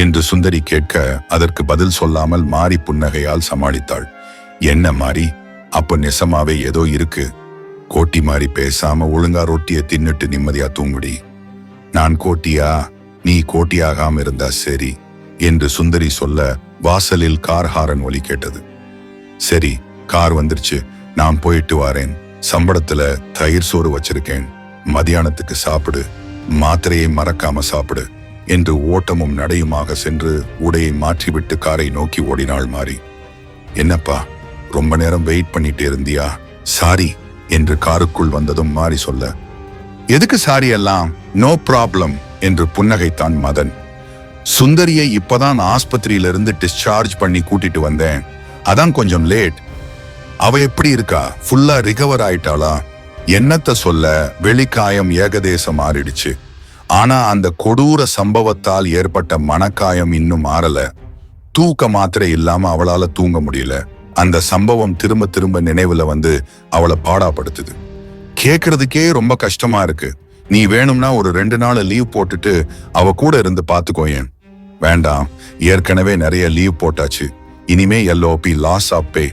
என்று சுந்தரி கேட்க அதற்கு பதில் சொல்லாமல் மாறி புன்னகையால் சமாளித்தாள். என்ன மாறி, அப்ப நெசமாவே ஏதோ இருக்கு. கோட்டி மாறி பேசாம ஒழுங்கா ரொட்டியை தின்னுட்டு நிம்மதியா தூங்குடி. நான் கோட்டியா? நீ கோட்டியாகாம இருந்தா சரி என்று சுந்தரி சொல்ல வாசலில் கார் ஹாரன் ஒலி கேட்டது. சரி, கார் வந்துருச்சு, நான் போயிட்டு வாரேன். சம்பளத்துல தயிர் சோறு வச்சிருக்கேன், மதியானத்துக்கு சாப்பிடு, மாத்திரையை மறக்காம சாப்பிடு என்று ஓட்டமும் நடையுமாக சென்று உடையை மாற்றிவிட்டு காரை நோக்கி ஓடினாள் மாறி. என்னப்பா, ரொம்ப நேரம் வெயிட் பண்ணிட்டு இருந்தியா? சாரி என்று காருக்குள் வந்ததும் மாறி சொல்ல, எதுக்கு சாரி எல்லாம்? நோ ப்ராப்ளம் என்று புன்னகைத்தான் மதன். சுந்தரியை இப்பதான் ஆஸ்பத்திரியிலிருந்து டிஸ்சார்ஜ் பண்ணி கூட்டிட்டு வந்தேன், அதான் கொஞ்சம் லேட். அவ எப்படி இருக்கா? ஃபுல்லா ரிகவர் ஆயிட்டாளா? என்னத்த சொல்ல, வெளிக்காயம் ஏகதேசம் மாறிடுச்சு. ஆனா அந்த கொடூர சம்பவத்தால் ஏற்பட்ட மனக்காயம் இன்னும் மாறல. தூக்க மாத்திரை இல்லாம அவளால தூங்க முடியல. அந்த சம்பவம் திரும்ப திரும்ப நினைவுல வந்து அவளை பாடாப்படுத்துது. கேக்குறதுக்கே ரொம்ப கஷ்டமா இருக்கு. நீ வேணும்னா ஒரு 2 நாள் லீவ் போட்டுட்டு அவ கூட இருந்து பாத்துக்கோயேன். வேண்டாம், ஏற்கனவே நிறைய லீவ் போட்டாச்சு. இனிமே எல்ஓபி லாஸ் ஆஃப் பே.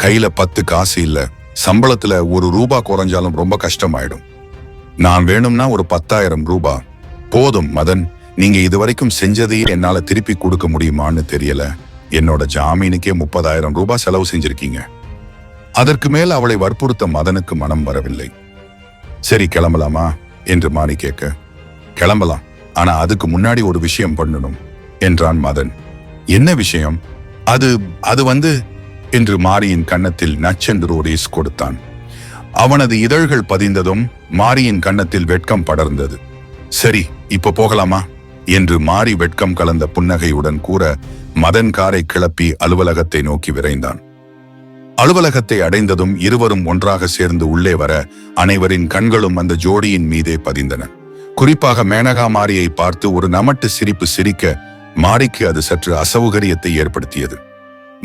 கையில 10 காசு இல்ல. சம்பளத்துல ₹1 குறைஞ்சாலும் ரொம்ப கஷ்டமாயிடும். நான் வேணும்னா ஒரு 10,000 ரூபாய் போதும். மதன், நீங்க இதுவரைக்கும் செஞ்சதையே என்னால திருப்பி கொடுக்க முடியுமான்னு தெரியல. என்னோட ஜாமீனுக்கே 30,000 ரூபாய் செலவு செஞ்சிருக்கீங்க. அதற்கு மேல் அவளை வற்புறுத்த மதனுக்கு மனம் வரவில்லை. சரி, கிளம்பலாமா என்று மாறி கேட்க, கிளம்பலாம், ஆனா அதுக்கு முன்னாடி ஒரு விஷயம் பண்ணணும் என்றான் மதன். என்ன விஷயம்? அது வந்து என்று மாரியின் கன்னத்தில் நச்சென்று ஒரு இஸ் கொடுத்தான். அவனது இதழ்கள் பதிந்ததும் மாரியின் கன்னத்தில் வெட்கம் படர்ந்தது. சரி, இப்ப போகலாமா என்று மாறி வெட்கம் கலந்த புன்னகையுடன் கூற மதன் காரை கிளப்பி அலுவலகத்தை நோக்கி விரைந்தான். அலுவலகத்தை அடைந்ததும் இருவரும் ஒன்றாக சேர்ந்து உள்ளே வர அனைவரின் கண்களும் அந்த ஜோடியின் மீதே பதிந்தன. குறிப்பாக மேனகா மாரியை பார்த்து ஒரு நமட்டு சிரிப்பு சிரிக்க மாரிக்கு அது சற்று அசௌகரியத்தை ஏற்படுத்தியது.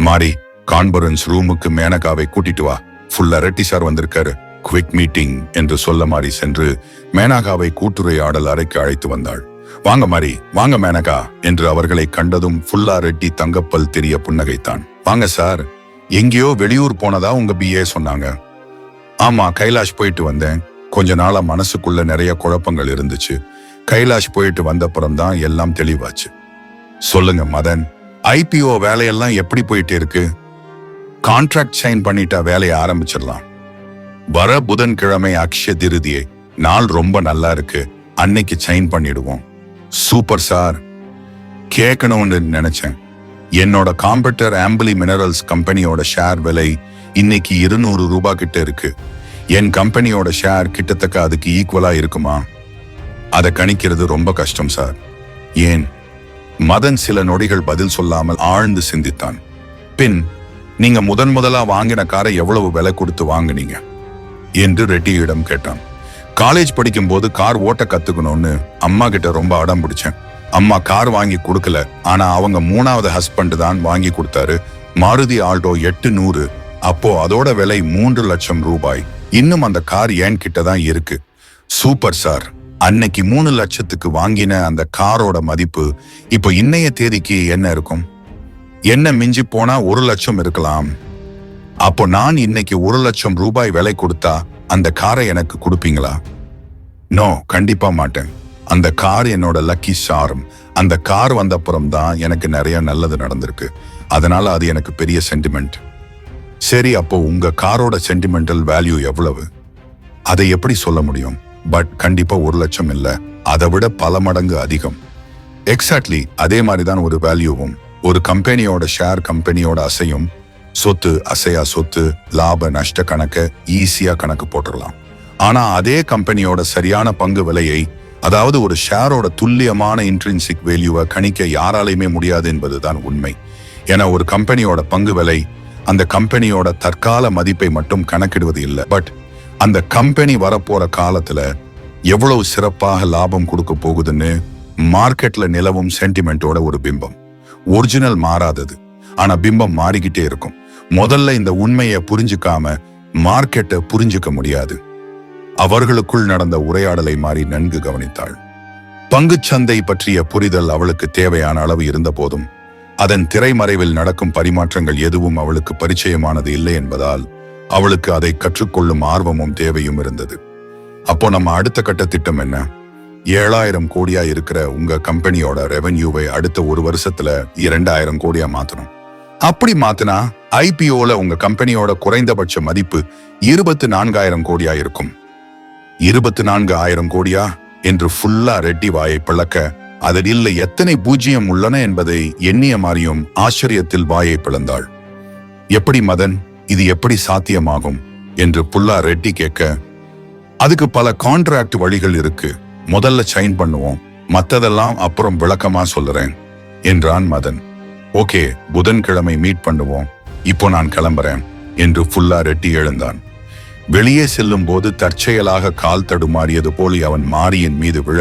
மாரி, கான்பரன்ஸ் ரூமுக்கு மேனகாவை கூட்டிட்டு வா, ஃபுல் அரட்டி சார் வந்திருக்காரு, குவிக் மீட்டிங் என்று சொல்ல மாரி சென்று மேனகாவை கூட்டுரையாடல் அறைக்கு அழைத்து வந்தாள். வாங்க மாரி, வாங்க மேனகா என்று அவர்களை கண்டதும் ஃபுல்லா ரெட்டி தங்கப்பல் தெரிய புன்னகைத்தான். வாங்க சார், எங்கேயோ வெளியூர் போனதா உங்க பிஏ சொன்னாங்க. ஆமா, கைலாஷ் போயிட்டு வந்தேன். கொஞ்ச நாளா மனசுக்குள்ள நிறைய குழப்பங்கள் இருந்துச்சு. கைலாஷ் போயிட்டு வந்தப்புறம் தான் எல்லாம் தெளிவாச்சு. சொல்லுங்க மதன், ஐபிஓ வேலையெல்லாம் எப்படி போயிட்டு இருக்கு? கான்ட்ராக்ட் சைன் பண்ணிட்டா வேலையை ஆரம்பிச்சிடலாம். வர புதன்கிழமை அக்ஷய திருதியை நாள் ரொம்ப நல்லா இருக்கு, அன்னைக்கு சைன் பண்ணிடுவோம். Super sir. கேட்கணும்னு நினைச்சேன். என்னோட காம்பெட்டர் ஆம்பிளி மினரல்ஸ் கம்பெனியோட ஷேர் விலை இன்னைக்கு 200 ரூபாய் கிட்ட இருக்கு. என் கம்பெனியோட ஷேர் கிட்டத்தட்ட அதுக்கு ஈக்குவலா இருக்குமா? அதை கணிக்கிறது ரொம்ப கஷ்டம் சார். ஏன்? மதன் சில நொடிகள் பதில் சொல்லாமல் ஆழ்ந்து சிந்தித்தான். பின், நீங்க முதலா வாங்கின காரை எவ்வளவு விலை கொடுத்து வாங்குனீங்க என்று ரெட்டியிடம் கேட்டான். காலேஜ் படிக்கும் போது கார் ஓட்ட கத்துக்கணும்னு அம்மா கிட்ட ரொம்ப அடம் பிடிச்சேன். அம்மா கார் வாங்கி கொடுக்கல, ஆனா அவங்க 3வது ஹஸ்பண்ட் தான் வாங்கி கொடுத்தாரு. மாருதி ஆல்டோ 800. அப்போ அதோட விலை 3 லட்சம் ரூபாய். இன்னும் அந்த கார் என் கிட்ட தான் இருக்கு. Super sir. அன்னைக்கு 3 லட்சத்துக்கு வாங்கின அந்த காரோட மதிப்பு இப்போ இன்னைய தேதிக்கு என்ன இருக்கும்? என்ன மிஞ்சி போனா 1 லட்சம் இருக்கலாம். அப்போ நான் இன்னைக்கு 1 லட்சம் ரூபாய் விலை கொடுத்தா அந்த காரை எனக்கு கொடுப்பீங்களா? நோ, கண்டிப்பா மாட்டேன். அந்த கார் என்னோட லக்கி சார்ம். அந்த கார் வந்தப்புறம் தான் எனக்கு நிறைய நல்லது நடந்திருக்கு. அதனால அது எனக்கு பெரிய சென்டிமெண்ட். சரி, அப்போ உங்க காரோட சென்டிமெண்டல் வேல்யூ எவ்வளவு? அதை எப்படி சொல்ல முடியும்? பட் கண்டிப்பா 1 லட்சம் இல்ல, அதை விட பல மடங்கு அதிகம். எக்ஸாக்ட்லி அதே மாதிரி தான் ஒரு வேல்யூவும். ஒரு கம்பெனியோட ஷேர் கம்பெனியோட அசையும் சொத்து, அசையா சொத்து, லாப நஷ்ட கணக்க ஈஸியா கணக்கு போட்டுடலாம். ஆனா அதே கம்பெனியோட சரியான பங்கு விலையை, அதாவது ஒரு ஷேரோட துல்லியமான இன்ட்ரின்சிக் வேல்யூவை கணிக்க யாராலையுமே முடியாது என்பதுதான் உண்மை. ஏன்னா ஒரு கம்பெனியோட பங்கு விலை அந்த கம்பெனியோட தற்கால மதிப்பை மட்டும் கணக்கிடுவது இல்லை, பட் அந்த கம்பெனி வரப்போற காலத்துல எவ்வளவு சிறப்பாக லாபம் கொடுக்க போகுதுன்னு மார்க்கெட்ல நிலவும் சென்டிமெண்டோட ஒரு பிம்பம். ஒரிஜினல் மாறாதது, ஆனா பிம்பம் மாறிக்கிட்டே இருக்கும். முதல்ல இந்த உண்மையை புரிஞ்சுக்காம மார்க்கெட்டை புரிஞ்சுக்க முடியாது. அவர்களுக்குள் நடந்த உரையாடலை மாறி நன்கு கவனித்தாள். பங்குச்சந்தை பற்றிய புரிதல் அவளுக்கு தேவையான அளவு இருந்த போதும் அதன் திரைமறைவில் நடக்கும் பரிமாற்றங்கள் எதுவும் அவளுக்கு பரிச்சயமானது இல்லை என்பதால் அவளுக்கு அதை கற்றுக்கொள்ளும் ஆர்வமும் தேவையும் இருந்தது. அப்போ நம்ம அடுத்த கட்ட திட்டம் என்ன? 7,000 கோடியா இருக்கிற உங்க கம்பெனியோட ரெவென்யூவை அடுத்த ஒரு வருஷத்துல 2,000 கோடியா மாத்தணும். அப்படி மாத்தினா ஐபிஓல உங்க கம்பெனியோட குறைந்தபட்ச மதிப்பு 24,000 கோடியா இருக்கும். 24,000 கோடியா என்று ஃபுல்லா ரெட்டி வாயை பிளக்க, அதில் இல்லை எத்தனை பூஜ்ஜியம் உள்ளன என்பதை எண்ணிய மாறியும் ஆச்சரியத்தில் வாயை பிளந்தாள். எப்படி மதன், இது எப்படி சாத்தியமாகும் என்று புல்லா ரெட்டி கேட்க, அதுக்கு பல கான்ட்ராக்ட் வழிகள் இருக்கு, முதல்ல சைன் பண்ணுவோம், மத்ததெல்லாம் அப்புறம் விளக்கமா சொல்லுறேன் என்றான் மதன். ஓகே, புதன்கிழமை மீட் பண்ணுவோம், இப்போ நான் கிளம்புறேன் என்று புல்லா ரெட்டி எழுந்தான். வெளியே செல்லும் போது தற்செயலாக கால் தடுமாறியது போல் அவன் மாரியின் மீது விழ,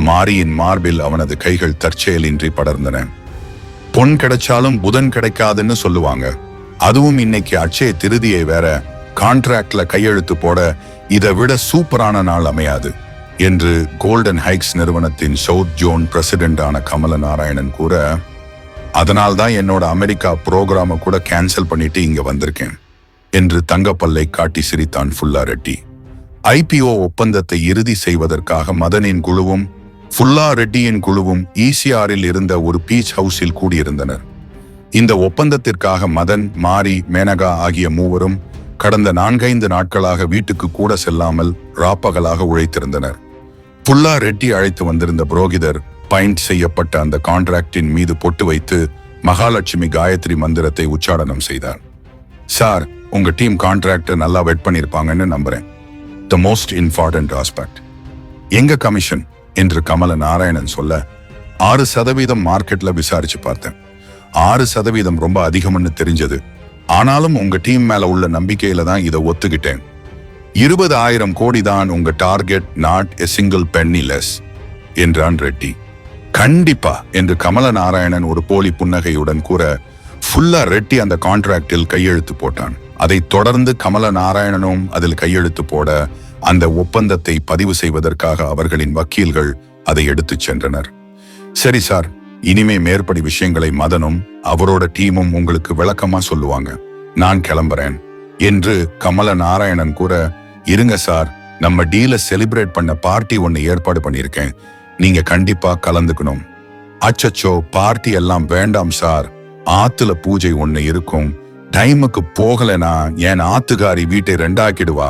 மாரியின் மார்பில் அவனது கைகள் தற்செயலின்றி படர்ந்தன. பொன் கிடைச்சாலும் புதன் கிடைக்காதுன்னு சொல்லுவாங்க, அதுவும் இன்னைக்கு அட்சய திருதியை வேற, கான்ட்ராக்ட்ல கையெழுத்து போட இதை விட சூப்பரான நாள் அமையாது என்று கோல்டன் ஹைக்ஸ் நிறுவனத்தின் சவுத் ஜோன் பிரசிடென்டான கமல நாராயணன் கூற, அதனால்தான் என்னோட அமெரிக்கா புரோகிராம கூட கேன்சல் பண்ணிட்டு இங்க வந்திருக்கேன் என்று தங்கப்பல்லை காட்டி சிரித்தான் ஃபுல்லா ரெட்டி. ஐபிஓ ஒப்பந்தத்தை இறுதி செய்வதற்காக மதனின் குழுவும் ஃபுல்லா ரெட்டியின் குழுவும் ஈசிஆரில் இருந்த ஒரு பீச் ஹவுஸில் கூடியிருந்தனர். இந்த ஒப்பந்தத்திற்காக மதன், மாரி, மேனகா ஆகிய மூவரும் கடந்த 4-5 நாட்களாக வீட்டுக்கு கூட செல்லாமல் ராப்பகலாக உழைத்திருந்தனர். புல்லா ரெட்டி அழைத்து வந்திருந்த புரோகிதர் பைண்ட் செய்யப்பட்ட அந்த கான்ட்ராக்டின் மீது பொட்டு வைத்து மகாலட்சுமி காயத்ரி மந்திரத்தை உச்சாடனம் செய்தார். சார், உங்க டீம் கான்ட்ராக்ட் நல்லா வெட் பண்ணிருப்பாங்கன்னு நம்புறேன். த மோஸ்ட் இம்பார்ட்டன்ட் ஆஸ்பெக்ட் எங்க கமிஷன் என்று கமல நாராயணன் சொல்ல, 6% மார்க்கெட்ல விசாரிச்சு பார்த்தேன். 6% ரொம்ப அதிகம்னு தெரிஞ்சது. ஆனாலும் உங்க டீம் மேல உள்ள நம்பிக்கையில தான் இதை ஒத்துக்கிட்டேன். 20,000 கோடி தான் உங்க target, not a single penny less என்றான் ரெட்டி. கண்டிப்பா என்று கமல நாராயணன் ஒரு போலி புன்னகையுடன் கூற, ஃபுல்லா ரெட்டி அந்த கான்ட்ராக்டில் கையெழுத்து போட்டான். அதை தொடர்ந்து கமல நாராயணனும் அதில் கையெழுத்து போட, அந்த ஒப்பந்தத்தை பதிவு செய்வதற்காக அவர்களின் வக்கீல்கள் அதை எடுத்துச் சென்றனர். சரி சார், இனிமே மேற்படி விஷயங்களை மதனும் அவரோட டீமும் உங்களுக்கு விளக்கமா சொல்லுவாங்க, நான் கிளம்புறேன் என்று கமல நாராயணன் கூற, இருங்க சார், நம்ம டீலை செலிப்ரேட் பண்ண பார்ட்டி ஒன்னு ஏற்பாடு பண்ணியிருக்கேன், நீங்க கண்டிப்பா கலந்துக்கணும். அச்சச்சோ, பார்ட்டி எல்லாம் வேண்டாம் சார், ஆத்துல பூஜை ஒன்னு இருக்கும், டைமுக்கு போகலனா என் ஆத்துக்காரி வீட்டை 2ஆக்கிடுவா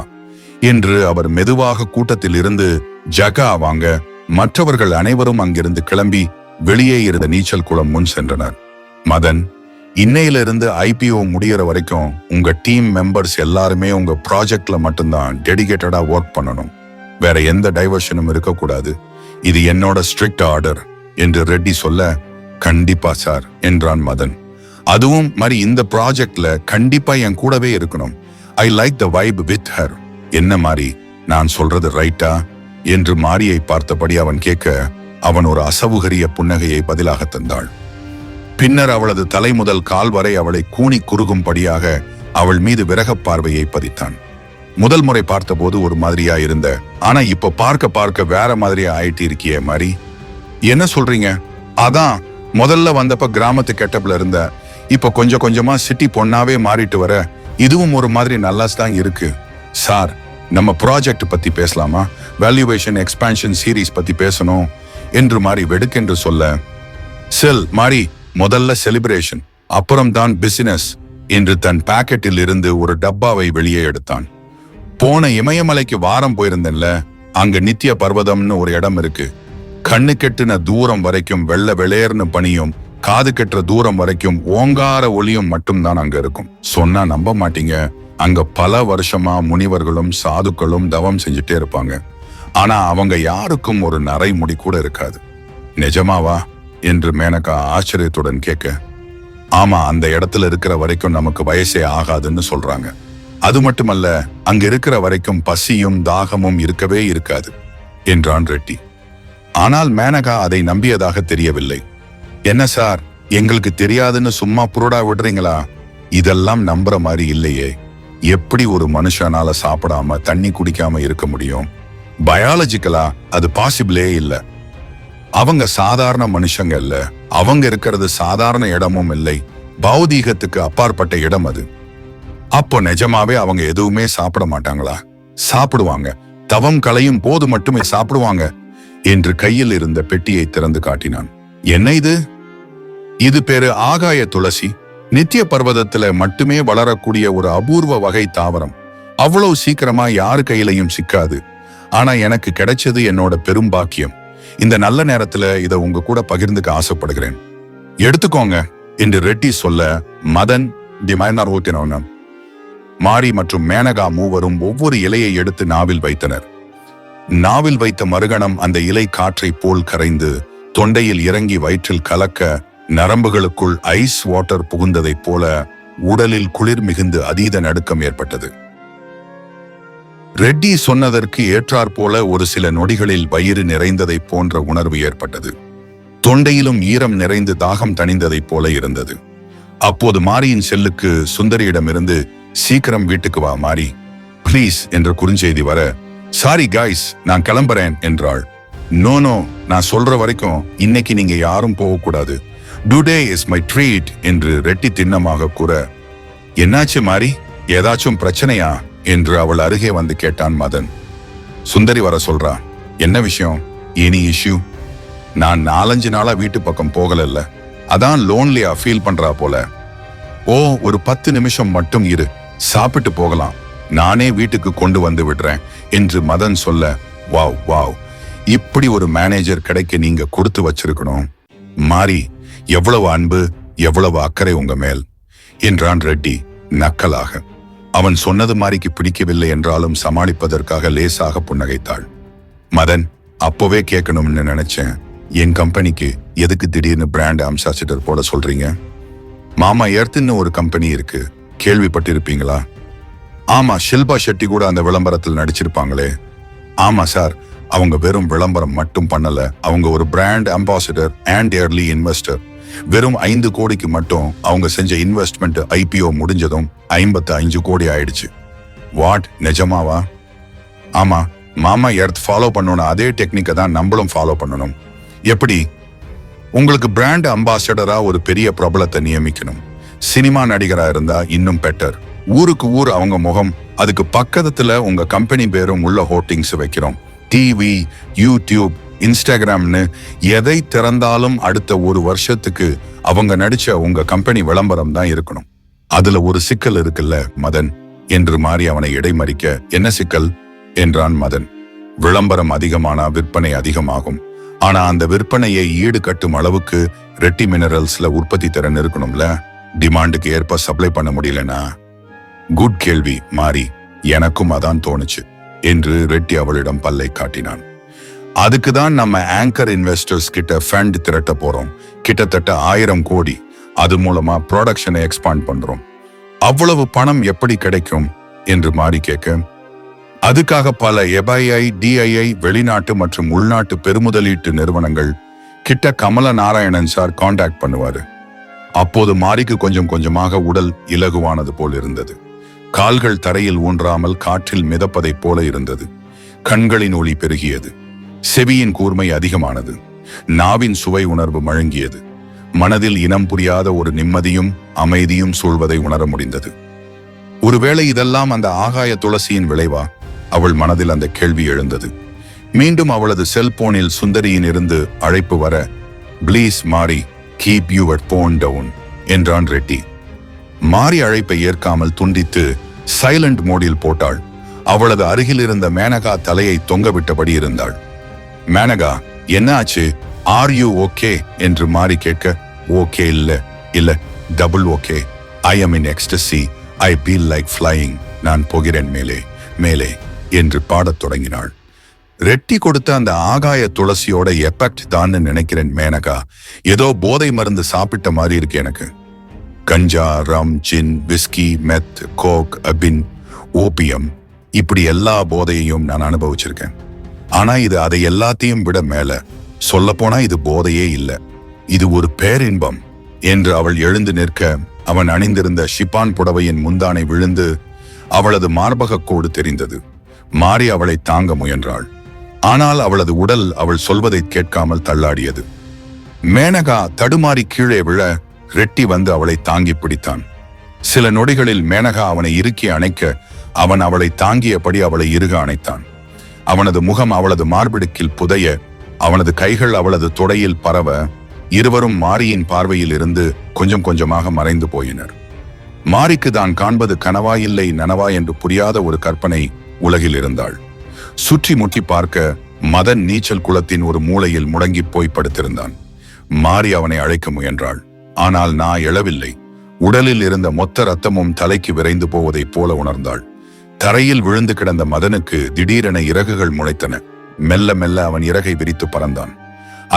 என்று அவர் மெதுவாக கூட்டத்தில் இருந்து ஜகா வாங்க, மற்றவர்கள் அனைவரும் அங்கிருந்து கிளம்பி வெளியே இருந்த நீச்சல் குளம் முன் சென்றனர். மதன், இன்னையிலிருந்து ஐபிஓ முடிகிற வரைக்கும் உங்க டீம் மெம்பர்ஸ் எல்லாருமே உங்க ப்ராஜெக்ட்ல மட்டும்தான் டெடிகேட்டடா ஒர்க் பண்ணணும், வேற எந்த டைவர்ஷனும் இருக்கக்கூடாது, இது என்னோட ஸ்ட்ரிக்ட் ஆர்டர் என்று ரெட்டி சொல்ல, கண்டிப்பா சார் என்றான் மதன். அதுவும் மாதிரி இந்த ப்ராஜெக்ட்ல கண்டிப்பா என் கூடவே இருக்கணும், I like the vibe with her. என்ன மாதிரி, நான் சொல்றது ரைட்டா என்று மாரியை பார்த்தபடி அவன் கேட்க, அவன் ஒரு அசவுகரிய புன்னகையை பதிலாக தந்தாள். பின்னர் அவளது தலை முதல் கால் வரை அவளை கூனி குறுகும்படியாக அவள் மீது விரகப் பார்வையை பதித்தான். முதல் முறை பார்த்தபோது ஒரு மாதிரியா இருந்த, ஆனா இப்ப பார்க்க வேற மாதிரியா ஆயிட்டு இருக்கியே மாதிரி. என்ன சொல்றீங்க? அதான் முதல்ல வந்தப்ப கிராமத்து கெட்டப்ல இருந்த, இப்ப கொஞ்சம் கொஞ்சமா சிட்டி பொண்ணாவே மாறிட்டு வர, இதுவும் ஒரு மாதிரி நல்லாஸ்தான் இருக்கு. சார், நம்ம ப்ராஜெக்ட் பத்தி பேசலாமா? வேல்யூவேஷன் எக்ஸ்பான்ஷன் சீரீஸ் பத்தி பேசணும் என்று மாறி வெடுக்கென்று சொல்ல, செல் மாறி, முதல்ல செலிப்ரேஷன், அப்புறம் தான் பிசினஸ் என்று தன் பாக்கெட்டில் இருந்து ஒரு டப்பாவை வெளியே எடுத்தான். போன இமயமலைக்கு வாரம் போயிருந்தேன்ல, அங்க நித்திய பர்வதம்னு ஒரு இடம் இருக்கு, கண்ணு கெட்டின தூரம் வரைக்கும் வெள்ள வெளேர்னு பனியும், காது கெட்டுற தூரம் வரைக்கும் ஓங்கார ஒளியும் மட்டும்தான் அங்க இருக்கும். சொன்னா நம்ப மாட்டீங்க, அங்க பல வருஷமா முனிவர்களும் சாதுக்களும் தவம் செஞ்சுட்டே இருப்பாங்க. ஆனா அவங்க யாருக்கும் ஒரு நரை முடி கூட இருக்காது. நிஜமாவா என்று மேனகா ஆச்சரியத்துடன் கேட்க, ஆமா, அந்த இடத்துல இருக்கிற வரைக்கும் நமக்கு வயசே ஆகாதுன்னு சொல்றாங்க. அது மட்டுமல்ல, அங்க இருக்கிற வரைக்கும் பசியும் தாகமும் இருக்கவே இருக்காது என்றான் ரெட்டி. ஆனால் மேனகா அதை நம்பியதாக தெரியவில்லை. என்ன சார், எங்களுக்கு தெரியாதுன்னு சும்மா புருடா விடுறீங்களா? இதெல்லாம் நம்புற மாதிரி இல்லையே. எப்படி ஒரு மனுஷனால சாப்பிடாம தண்ணி குடிக்காம இருக்க முடியும்? பயாலஜிக்கலா அது பாசிபிளே இல்ல. அவங்க சாதாரண மனுஷங்க இல்ல. அவங்க இருக்கிறது சாதாரண இடமும் இல்லை, பௌதீகத்துக்கு அப்பாற்பட்ட இடம் அது. அப்போ நிஜமாவே அவங்க எதுவுமே சாப்பிட மாட்டாங்களா? சாப்பிடுவாங்க. தவம் கலையும் போது மட்டுமே சாப்பிடுவாங்க என்று கையில் இருந்த பெட்டியை திறந்து காட்டினான். என்ன இது? இது பேரு ஆகாய துளசி. நித்திய பர்வதத்துல மட்டுமே வளரக்கூடிய ஒரு அபூர்வ வகை தாவரம். அவ்வளவு சீக்கிரமா யாரு கையிலையும் சிக்காது. ஆனா எனக்கு கிடைச்சது என்னோட பெரும் பாக்கியம். இந்த நல்ல நேரத்துல இதை உங்க கூட பகிர்ந்துக்க ஆசைப்படுகிறேன். எடுத்துக்கோங்க என்று ரெட்டி சொல்ல, மதன், மாரி மற்றும் மேனகா மூவரும் ஒவ்வொரு இலையை எடுத்து நாவில் வைத்தனர். நாவில் வைத்த மறுகணம் அந்த இலை காற்றை போல் கரைந்து தொண்டையில் இறங்கி வயிற்றில் கலக்க, நரம்புகளுக்குள் ஐஸ் வாட்டர் புகுந்ததைப் போல உடலில் குளிர் மிகுந்து அதீத நடுக்கம் ஏற்பட்டது. ரெட்டி சொன்னதற்கு ஏற்றாற் போல ஒரு சில நொடிகளில் வயிறு நிறைந்ததை போன்ற உணர்வு ஏற்பட்டது. தொண்டையிலும் ஈரம் நிறைந்து தாகம் தணிந்ததைப் போல இருந்தது. அப்போது மாரியின் செல்லுக்கு சுந்தரியிடமிருந்து, சீக்கிரம் வீட்டுக்கு வா மாரி, பிளீஸ் என்ற குறுஞ்செய்தி வர, சாரி காய்ஸ், நான் கிளம்புறேன் என்றாள். நோ, நான் சொல்ற வரைக்கும் இன்னைக்கு நீங்க யாரும் போகக்கூடாது. டுடே இஸ் மை ட்ரீட் என்று ரெட்டி திண்ணமாக கூற, என்னாச்சு மாரி, ஏதாச்சும் பிரச்சனையா என்று அவள் அருகே வந்து கேட்டான் மதன். சுந்தரி வர சொல்றா. என்ன விஷயம்? Any issue? நான் 4-5 நாளா வீட்டு பக்கம் போகல, அதான் லோன்லியா ஃபீல் பண்றா போல. ஓ, ஒரு 10 நிமிஷம் மட்டும் இரு, சாப்பிட்டு போகலாம், நானே வீட்டுக்கு கொண்டு வந்து விடுறேன் என்று மதன் சொல்ல, வாவ், இப்படி ஒரு மேனேஜர் கிடைக்க நீங்க கொடுத்து வச்சிருக்கணும் மாரி. எவ்வளவு அன்பு, எவ்வளவு அக்கறை உங்க மேல் என்றான் ரெட்டி நக்கலாக. அவன் சொன்னது மாரிக்கு பிடிக்கவில்லை என்றாலும் சமாளிப்பதற்காக லேசாக புன்னகைத்தாள். மதன், அப்போவே கேட்கணும்னு நினைச்சேன். என் கம்பெனிக்கு எதுக்கு திடீர்னு பிராண்ட் அம்பாசிடர் போட சொல்றீங்க? மாமா எர்த்ன்னு ஒரு கம்பெனி இருக்கு, கேள்விப்பட்டிருப்பீங்களா? ஆமா, ஷில்பா ஷெட்டி கூட அந்த விளம்பரத்தில் நடிச்சிருப்பாங்களே. ஆமா சார், அவங்க வெறும் விளம்பரம் மட்டும் பண்ணல, அவங்க ஒரு brand ambassador and early investor. வெறும் 5 கோடிக்கு மட்டும் அவங்க செஞ்ச இன்வெஸ்ட்மெண்ட் IPO முடிஞ்சதும் 55 கோடி ஆயிடுச்சு. வாட், நிஜமாவா? ஆமா, மாமா எர்த் ஃபாலோ பண்ணணும் அதே டெக்னிக்கை தான் நம்மளும் ஃபாலோ பண்ணணும். எப்படி? உங்களுக்கு பிராண்ட் அம்பாசிடரா ஒரு பெரிய பிரபலத்தை நியமிக்கணும். சினிமா நடிகரா இருந்தா இன்னும் பெட்டர். ஊருக்கு ஊர் அவங்க முகம், அதுக்கு பக்கத்துல உங்க கம்பெனி பேரும் உள்ள ஹோர்டிங்ஸ் வைக்கிறோம். டிவி, யூடியூப், இன்ஸ்டாகிராம்னு எதை திறந்தாலும் அடுத்த 1 வருஷத்துக்கு அவங்க நடிச்ச உங்க கம்பெனி விளம்பரம் தான் இருக்கணும். அதுல ஒரு சிக்கல் இருக்குல்ல மதன் என்று மாறி அவனை இடைமறிக்க, என்ன சிக்கல் என்றான் மதன். விளம்பரம் அதிகமானா விற்பனை அதிகமாகும். ஆனா அந்த விற்பனையை ஈடு கட்டும் அளவுக்கு ரெட்டி மினரல்ஸ்ல உற்பத்தி திறன் இருக்கணும்ல. டிமாண்டுக்கு ஏற்ப சப்ளை பண்ண முடியலனா? குட் கேள்வி மாறி, எனக்கும் அதான் தோணுச்சு என்று ரெட்டி அவளிடம் பல்லை காட்டினான். அதுக்குதான் நம்ம ஆங்கர் இன்வெஸ்டர்ஸ் கிட்ட ஃபண்ட் திரட்ட போறோம். கிட்டத்தட்ட 1000 கோடி. அது மூலமா ப்ரொடக்ஷனை எக்ஸ்பாண்ட் பண்றோம். அவ்வளவு பணம் எப்படி கிடைக்கும் என்று மாறி கேட்க, அதுக்காக பல FII, DII, வெளிநாட்டு மற்றும் உள்நாட்டு பெருமுதலீட்டு நிறுவனங்கள் கிட்ட கமல நாராயணன் சார் கான்டாக்ட் பண்ணுவாரு. அப்போது மாரிக்கு கொஞ்சம் கொஞ்சமாக உடல் இலகுவானது போல் இருந்தது. கால்கள் தரையில் ஊன்றாமல் காற்றில் மிதப்பதைப் போல இருந்தது. கண்களின் ஒளி பெருகியது. செவியின் கூர்மை அதிகமானது. நாவின் சுவை உணர்வு மழுங்கியது. மனதில் இனம் புரியாத ஒரு நிம்மதியும் அமைதியும் சூழ்வதை உணர முடிந்தது. ஒருவேளை இதெல்லாம் அந்த ஆகாய துளசியின் விளைவா? அவள் மனதில் அந்த கேள்வி எழுந்தது. மீண்டும் அவளது செல்போனில் சுந்தரியின் இருந்து அழைப்பு வர, ப்ளீஸ் மாரி, கீப் யுவர் போன் டவுன் என்றான் ரெட்டி. மாரி அழைப்பை ஏற்காமல் துண்டித்து சைலண்ட் மோடில் போட்டாள். அவளது அருகில் இருந்த மேனகா தலையை தொங்கவிட்டபடி இருந்தாள். மேனகா, என்ன ஆச்சு? ஆர் யூ ஓகே என்று மாறி கேட்க, ஓகே இல்ல double okay. I am in ecstasy. I feel like flying. நான் போகிறேன் மேலே மேலே என்று பாடத் தொடங்கினாள். ரெட்டி கொடுத்த அந்த ஆகாய துளசியோட எஃபெக்ட் தான் நினைக்கிறேன் மேனகா. ஏதோ போதை மருந்து சாப்பிட்ட மாதிரி இருக்கு எனக்கு. கஞ்சா, ரம், ஜின், விஸ்கி, மெத், கோக், அபின், ஓபியம், இப்படி எல்லா போதையையும் நான் அனுபவிச்சிருக்கேன். ஆனா இது அதை எல்லாத்தையும் விட மேல. சொல்ல போனா இது போதையே இல்லை, இது ஒரு பேரின்பம் என்று அவள் எழுந்து நிற்க, அவன் அணிந்திருந்த ஷிப்பான் புடவையின் முந்தானை விழுந்து அவளது மார்பகக்கோடு தெரிந்தது. மாறி அவளை தாங்க முயன்றாள். ஆனால் அவளது உடல் அவள் சொல்வதை கேட்காமல் தள்ளாடியது. மேனகா தடுமாறி கீழே விழ ரெட்டி வந்து அவளை தாங்கி பிடித்தான். சில நொடிகளில் மேனகா அவனை இறுக்கி அணைக்க, அவன் அவளை தாங்கியபடி அவளை இறுக அணைத்தான். அவனது முகம் அவளது மார்பிடுக்கில் புதைய, அவனது கைகள் அவளது தொடையில் பரவ, இருவரும் மாரியின் பார்வையில் இருந்து கொஞ்சம் கொஞ்சமாக மறைந்து போயினர். மாரிக்கு தான் காண்பது கனவா இல்லை நனவா என்று புரியாத ஒரு கற்பனை உலகில் இருந்தாள். சுற்றி முற்றி பார்க்க மதன் நீச்சல் குளத்தின் ஒரு மூலையில் முடங்கி போய் படுத்திருந்தான். மாரி அவனை அழைக்க முயன்றாள். ஆனால் நான் எழவில்லை. உடலில் இருந்த மொத்த ரத்தமும் தலைக்கு விரைந்து போவதைப் போல உணர்ந்தாள். தரையில் விழுந்து கிடந்த மதனுக்கு திடீரென இறகுகள் முளைத்தன. மெல்ல மெல்ல அவன் இறகை விரித்து பறந்தான்.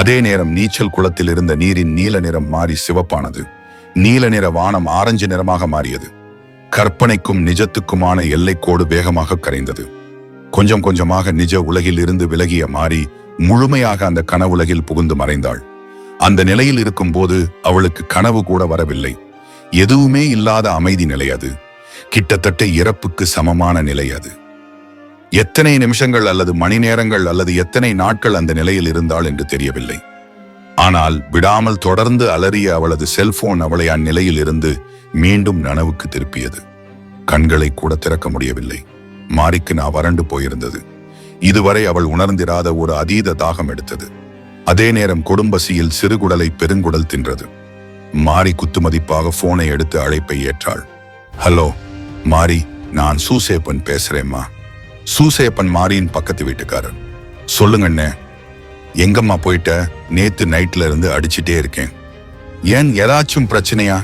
அதே நேரம் நீச்சல் குளத்தில் இருந்த நீரின் நீல நிறம் மாறி சிவப்பானது. நீல நிற வானம் ஆரஞ்சு நிறமாக மாறியது. கற்பனைக்கும் நிஜத்துக்குமான எல்லைக்கோடு வேகமாக கரைந்தது. கொஞ்சம் கொஞ்சமாக நிஜ உலகில் இருந்து விலகிய மாறி முழுமையாக அந்த கனவுலகில் புகுந்து மறைந்தாள். அந்த நிலையில் இருக்கும் போது அவளுக்கு கனவு கூட வரவில்லை. எதுவுமே இல்லாத அமைதி நிலை அது. கிட்டத்தட்ட இறப்புக்கு சமமான நிலை அது. எத்தனை நிமிஷங்கள் அல்லது மணி நேரங்கள் அல்லது எத்தனை நாட்கள் அந்த நிலையில் இருந்தாள் என்று தெரியவில்லை. ஆனால் விடாமல் தொடர்ந்து அலறிய அவளது செல்போன் அவளை அந்நிலையில் இருந்து மீண்டும் நனவுக்கு திருப்பியது. கண்களை கூட திறக்க முடியவில்லை. மாரிக்கு நான் வறண்டு போயிருந்தது. இதுவரை அவள் உணர்ந்திராத ஒரு அதீத தாகம் எடுத்தது. அதே நேரம் கொடும்பசியில் சிறுகுடலை பெருங்குடல் தின்றது. மாரி குத்துமதிப்பாக போனை எடுத்து அழைப்பை ஏற்றாள். ஹலோ மாரி, நான் சூசேப்பன் பேசுறேம்மா. சூசேப்பன் மாரியின் பக்கத்து வீட்டுக்காரர். சொல்லுங்கண்ணே. எங்கம்மா போயிட்ட? நேத்து நைட்ல இருந்து அடிச்சுட்டே இருக்கேன். ஏன், ஏதாச்சும் பிரச்சனையா?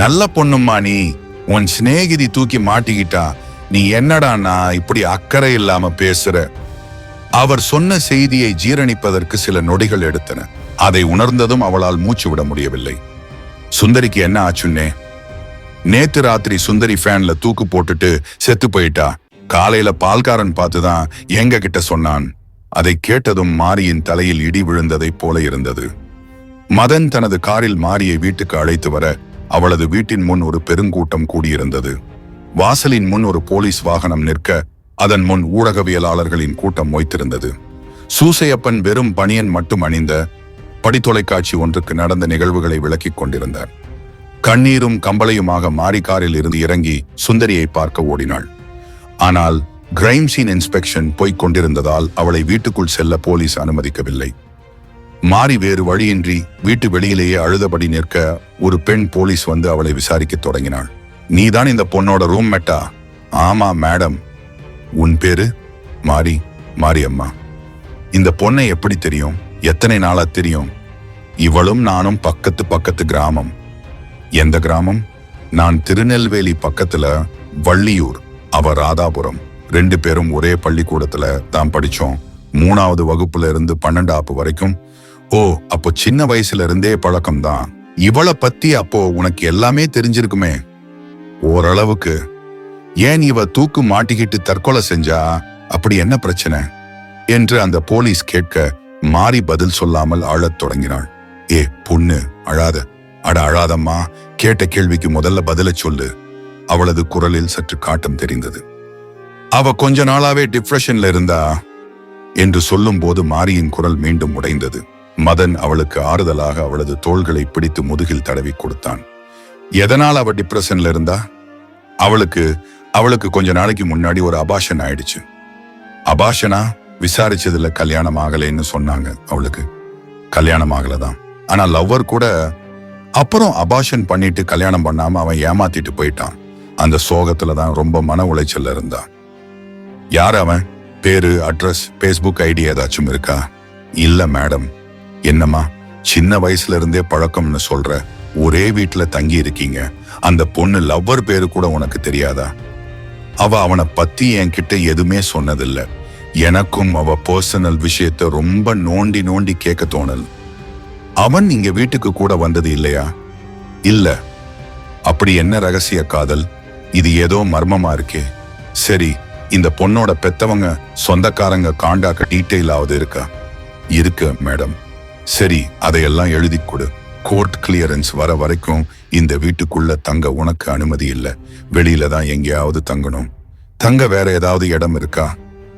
நல்ல பொண்ணும்மா நீ. உன் சிநேகிதி தூக்கி மாட்டிக்கிட்டா. நீ என்னடானா இப்படி அக்கறை இல்லாம பேசுற? அவர் சொன்ன செய்தியை ஜீரணிப்பதற்கு சில நொடிகள் எடுத்தன. அதை உணர்ந்ததும் அவளால் மூச்சு விட முடியவில்லை. சுந்தரிக்கு என்ன ஆச்சுன்னே? நேத்து ராத்திரி சுந்தரி ஃபேன்ல தூக்கு போட்டுட்டு செத்து போயிட்டா. காலையில பால்காரன் பார்த்துதான் எங்க கிட்ட சொன்னான். அதை கேட்டதும் மாரியின் தலையில் இடி விழுந்ததைப் போல இருந்தது. மதன் தனது காரில் மாரியை வீட்டுக்கு அழைத்து வர, அவளது வீட்டின் முன் ஒரு பெருங்கூட்டம் கூடியிருந்தது. வாசலின் முன் ஒரு போலீஸ் வாகனம் நிற்க, அதன் முன் ஊடகவியலாளர்களின் கூட்டம் மொய்த்திருந்தது. சூசையப்பன் வெறும் பனியன் மட்டும் அணிந்த படித்தொலைக்காட்சி ஒன்றுக்கு நடந்த நிகழ்வுகளை விளக்கிக் கொண்டிருந்தார். கண்ணீரும் கம்பளையுமாக மாரி காரில் இருந்து இறங்கி சுந்தரியை பார்க்க ஓடினாள். ஆனால் கிரைம் சீன் இன்ஸ்பெக்ஷன் போய்க் கொண்டிருந்ததால் அவளை வீட்டுக்குள் செல்ல போலீஸ் அனுமதிக்கவில்லை. மாரி வேறு வழியின்றி வீட்டு வெளியிலேயே அழுதபடி நிற்க, ஒரு பெண் போலீஸ் வந்து அவளை விசாரிக்க தொடங்கினாள். நீதான் இந்த பொண்ணோட ரூம்மேட்டா? ஆமா மேடம். உன் பேரு? மாரி. மாரியம்மா. இந்த பொண்ணை எப்படி தெரியும்? எத்தனை நாளா தெரியும்? இவளும் நானும் பக்கத்து கிராமம். எந்த கிராமம்? நான் திருநெல்வேலி பக்கத்துல வள்ளியூர், அவ ராதாபுரம். 2 பேரும் ஒரே பள்ளிக்கூடத்துல தான் படிச்சோம். 3வது வகுப்புல இருந்து 12ஆப்பு வரைக்கும். ஓ, அப்போ சின்ன வயசுல இருந்தே பழக்கம்தான். இவளை பத்தி அப்போ உனக்கு எல்லாமே தெரிஞ்சிருக்குமே? ஓரளவுக்கு. ஏன் இவ தூக்கு மாட்டிக்கிட்டு தற்கொலை செஞ்சா? அப்படி என்ன பிரச்சனை என்று அந்த போலீஸ் கேட்க, மாரி பதில் சொல்லாமல் அழத் தொடங்கினாள். ஏ பொண்ணு, அழாத. அட அழாதம்மா. கேட்ட கேள்விக்கு முதல்ல பதில சொல்லு. அவளது குரலில் சற்று காட்டம் தெரிந்தது. அவ கொஞ்ச நாளாவே டிப்ரெஷன்ல இருந்தா என்று சொல்லும் போது மாரியின் குரல் மீண்டும் உடைந்தது. மதன் அவளுக்கு ஆறுதலாக அவளது தோள்களை பிடித்து முதுகில் தடவி கொடுத்தான். எதனால் அவ டிப்ரெஷன்ல இருந்தா? அவளுக்கு கொஞ்ச நாளைக்கு முன்னாடி ஒரு அபாஷன் ஆயிடுச்சு. அபாஷனா? விசாரிச்சதுல கல்யாணம் ஆகலைன்னு சொன்னாங்க. அவளுக்கு கல்யாணம் ஆகலதான். ஆனா லவ்வர் கூட. அப்புறம் அபாஷன் பண்ணிட்டு கல்யாணம் பண்ணாம அவன் ஏமாத்திட்டு போயிட்டான். அந்த சோகத்துலதான் ரொம்ப மன உளைச்சல்ல இருந்தா. யார் அவன்? பேரு, அட்ரஸ், பேஸ்புக் ஐடி ஏதாச்சும் இருக்கா? இல்ல மேடம். என்னம்மா, சின்ன வயசுல இருந்தே பழக்கம்னு சொல்ற, ஒரே வீட்டுல தங்கி இருக்கீங்க, அந்த பொண்ணு லவ்வர் பேரு கூட உனக்கு தெரியாதா? அவ அவனை பத்தி என்கிட்ட எதுவுமே சொன்னதில்ல. எனக்கும் அவ பர்சனல் விஷயத்த ரொம்ப நோண்டி நோண்டி கேட்க தோணல். அவன் இங்க வீட்டுக்கு கூட வந்தது இல்லையா? இல்ல. அப்படி என்ன ரகசிய காதல்? இது ஏதோ மர்மமா இருக்கே. சரி, இந்த பொண்ணோட பெத்தவங்க சொந்தக்காரங்க காண்டாக்ட் டீட்டெயில் ஆவது இருக்கா? இருக்கு மேடம். சரி, அதையெல்லாம் எழுதி கொடு. கோர்ட் கிளியரன்ஸ் வர வரைக்கும் இந்த வீட்டுக்குள்ள தங்க உனக்கு அனுமதி இல்லை. வெளியில தான் எங்கேயாவது தங்கணும். தங்க வேற ஏதாவது இடம் இருக்கா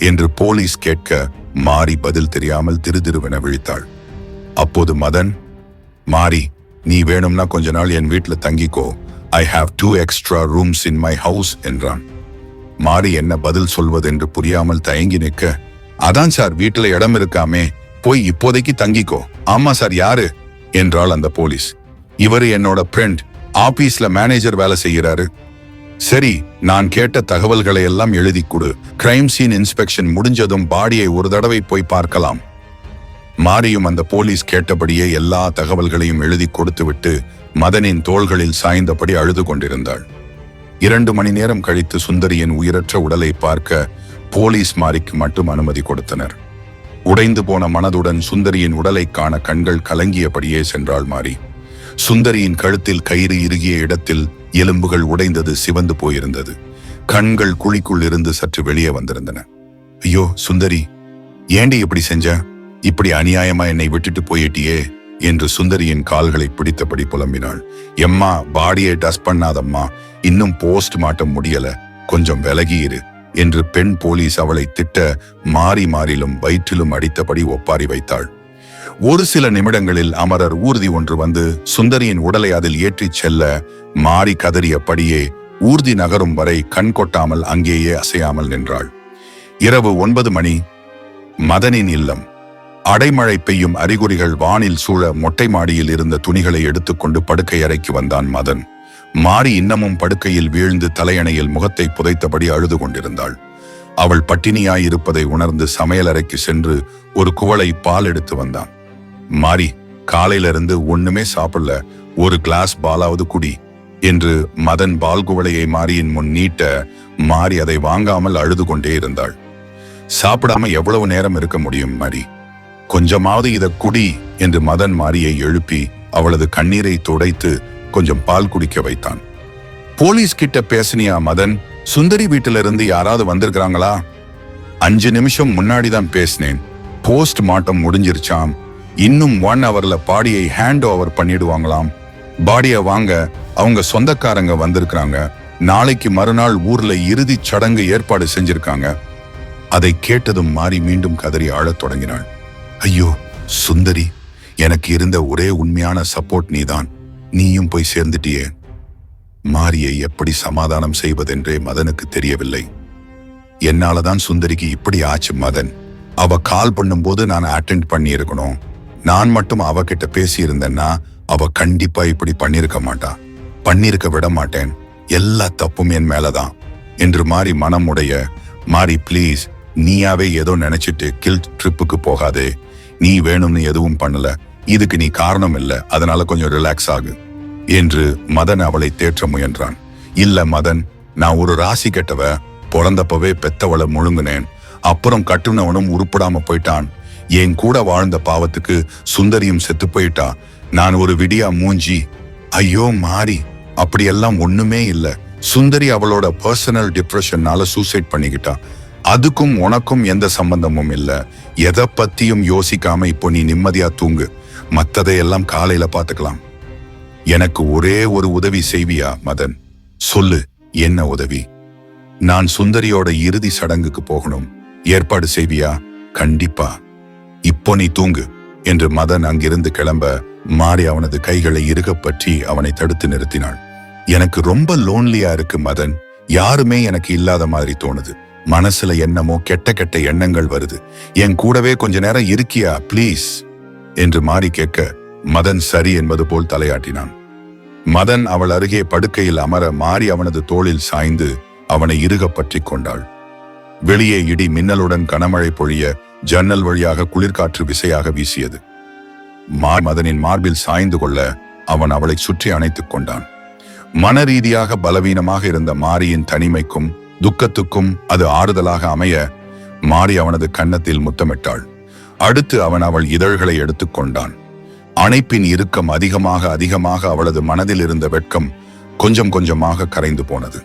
என்று போலீஸ் கேட்க மாரி பதில் தெரியாமல் திருதிருவென விழித்தாள். அப்போது மதன், மாரி, நீ வேணும்னா கொஞ்ச நாள் என் வீட்டுல தங்கிக்கோ. I have 2 extra rooms in my house என்றான். மாரி என்ன பதில் சொல்வதென்று புரியாமல் தயங்கி நிற்க, அதான் சார், வீட்டுல இடம் இருக்காமே, போய் இப்போதைக்கு தங்கிக்கோ. ஆமா சார், யாரு என்றாள் அந்த போலீஸ். இவரு என்னோட ஃப்ரெண்ட், ஆபீஸ்ல மேனேஜர் வேலை செய்கிறாரு. சரி, நான் கேட்ட தகவல்களை எல்லாம் எழுதி கொடு. கிரைம் சீன் இன்ஸ்பெக்ஷன் முடிஞ்சதும் பாடியை ஒரு தடவை போய் பார்க்கலாம். மாரியும் அந்த போலீஸ் கேட்டபடியே எல்லா தகவல்களையும் எழுதி கொடுத்துவிட்டு மதனின் தோள்களில் சாய்ந்தபடி அழுது கொண்டிருந்தாள். 2 மணி நேரம் கழித்து சுந்தரியின் உயிரற்ற உடலை பார்க்க போலீஸ் மாரிக்கு மட்டும் அனுமதி கொடுத்தனர். உடைந்து போன மனதுடன் சுந்தரியின் உடலை காண கண்கள் கலங்கியபடியே சென்றாள் மாரி. சுந்தரியின் கழுத்தில் கயிறு இறுகிய இடத்தில் எலும்புகள் உடைந்தது சிவந்து போயிருந்தது. கண்கள் குழிக்குள் இருந்து சற்று வெளியே வந்திருந்தன. ஐயோ சுந்தரி, ஏண்டி இப்படி செஞ்ச? இப்படி அநியாயமா என்னை விட்டுட்டு போயிட்டியே என்று சுந்தரியின் கால்களை பிடித்தபடி புலம்பினாள். எம்மா, பாடியை டஸ்ட் பண்ணாதம்மா, இன்னும் போஸ்ட் மார்ட்டம் முடியல, கொஞ்சம் விலகி இரு என்று பெண் போலீஸ் அவளை திட்ட மாறி மாறிலும் வயிற்றிலும் அடித்தபடி ஒப்பாரி வைத்தாள். ஒரு சில நிமிடங்களில் அமரர் ஊர்தி ஒன்று வந்து சுந்தரியின் உடலை அதில் ஏற்றிச் செல்ல மாறி கதறியபடியே ஊர்தி நகரும் வரை கண் கொட்டாமல் அங்கேயே அசையாமல் நின்றாள். இரவு 9 மணி. மதனின் இல்லம். அடைமழை பெய்யும் அறிகுறிகள் வானில் சூழ மொட்டை மாடியில் இருந்த துணிகளை எடுத்துக்கொண்டு படுக்கை அறைக்கு வந்தான் மதன். மாரி இன்னமும் படுக்கையில் வீழ்ந்து தலையணையில் முகத்தை புதைத்தபடி அழுது கொண்டிருந்தாள். அவள் பட்டினியாயிருப்பதை உணர்ந்து சமையலறைக்கு சென்று ஒரு குவளை பால் எடுத்து வந்தான். மாரி, காலையிலிருந்து ஒண்ணுமே சாப்பிடல, ஒரு கிளாஸ் பாலாவது குடி என்று மதன் பால் குவளையை மாரியின் முன் நீட்ட மாரி அதை வாங்காமல் அழுது கொண்டே இருந்தாள். சாப்பிடாம எவ்வளவு நேரம் இருக்க முடியும் மாரி? கொஞ்சமாவது இத குடி என்று மதன் மாரியை எழுப்பி அவளது கண்ணீரை துடைத்து கொஞ்சம் பால் குடிக்க வைத்தான். போலீஸ் கிட்ட பேசினியா மதன்? சுந்தரி வீட்டில இருந்து யாராவது வந்திருக்கிறாங்களா? 5 நிமிஷம் முன்னாடிதான் பேசினேன். போஸ்ட் மார்ட்டம் முடிஞ்சிருச்சாம். இன்னும் 1 ஹவர்ல பாடியை ஹேண்ட் ஓவர் பண்ணிடுவாங்களாம். பாடிய வாங்க அவங்க சொந்தக்காரங்க வந்திருக்கிறாங்க. நாளைக்கு மறுநாள் ஊர்ல இறுதி சடங்கு ஏற்பாடு செஞ்சிருக்காங்க. அதை கேட்டதும் மாறி மீண்டும் கதறி ஆழத் தொடங்கினாள். ஐயோ சுந்தரி, எனக்கு இருந்த ஒரே உண்மையான சப்போர்ட் நீதான். நீயும் போய் சேர்ந்துட்டியே. மாரியை எப்படி சமாதானம் செய்வதென்றே மதனுக்கு தெரியவில்லை. என்னாலதான் சுந்தரிக்கு இப்படி ஆச்சு மதன். அவ கால் பண்ணும்போது நான் அட்டென்ட் பண்ணி இருக்கணும். நான் மட்டும் அவகிட்ட பேசி இருந்தேன்னா அவ கண்டிப்பா இப்படி பண்ணிருக்க மாட்டா. பண்ணிருக்க விட மாட்டேன். எல்லா தப்பும் என் மேலதான் என்று மாறி மனம் உடைய, மாறி ப்ளீஸ், நீயாவே ஏதோ நினைச்சிட்டு கில் ட்ரிப்புக்கு போகாதே. நீ வேணும்னு எதுவும் பண்ணல, இதுக்கு நீ காரணம் இல்ல, அதனால கொஞ்சம் ரிலாக்ஸ் ஆகு என்று மதன் அவளை தேற்ற முயன்றான். இல்ல மதன், நான் ஒரு ராசி கெட்டவ. பிறந்தப்பவே பெத்தவளை முழுங்குனேன். அப்புறம் கட்டுனவனும் உருப்படாம போயிட்டான். என் கூட வாழ்ந்த பாவத்துக்கு சுந்தரியும் செத்து போயிட்டா. நான் ஒரு விடியா மூஞ்சி. ஐயோ மாறி, அப்படியெல்லாம் ஒண்ணுமே இல்ல. சுந்தரி அவளோட பர்சனல் டிப்ரெஷன்னால சூசைட் பண்ணிக்கிட்டா. அதுக்கும் உனக்கும் எந்த சம்பந்தமும் இல்ல. எதை பத்தியும் யோசிக்காம இப்போ நீ நிம்மதியா தூங்கு. மத்ததையெல்லாம் காலையில பாத்துக்கலாம். எனக்கு ஒரே ஒரு உதவி செய்வியா மதன்? சொல்லு, என்ன உதவி? நான் சுந்தரியோட இறுதி சடங்குக்கு போகணும். ஏற்பாடு செய்வியா? கண்டிப்பா. இப்போ நீ தூங்கு என்று மதன் அங்கிருந்து கிளம்ப மாறி அவனது கைகளை இறுகப் பற்றி அவனை தடுத்து நிறுத்தினாள். எனக்கு ரொம்ப லோன்லியா இருக்கு மதன். யாருமே எனக்கு இல்லாத மாதிரி தோணுது. மனசுல என்னமோ கெட்ட கெட்ட எண்ணங்கள் வருது. என் கூடவே கொஞ்ச நேரம் இருக்கியா ப்ளீஸ் என்று மாறி கேட்க மதன் சரி என்பது போல் தலையாட்டினான். மதன் அவள் அருகே படுக்கையில் அமர மாறி அவனது தோளில் சாய்ந்து அவனை இறுக பற்றி கொண்டாள். வெளியே இடி மின்னலுடன் கனமழை பொழிய ஜன்னல் வழியாக குளிர்காற்று விசையாக வீசியது. மதனின் மார்பில் சாய்ந்து கொள்ள அவன் அவளை சுற்றி அணைத்துக் கொண்டான். மனரீதியாக பலவீனமாக இருந்த மாரியின் தனிமைக்கும் துக்கத்துக்கும் அது ஆறுதலாக அமைய மாரி அவனது கன்னத்தில் முத்தமிட்டாள். அடுத்து அவன் அவள் இதழ்களை எடுத்துக்கொண்டான். அணைப்பின் இறுக்கம் அதிகமாக அவளது மனதில் இருந்த வெட்கம் கொஞ்சம் கொஞ்சமாக கரைந்து போனது.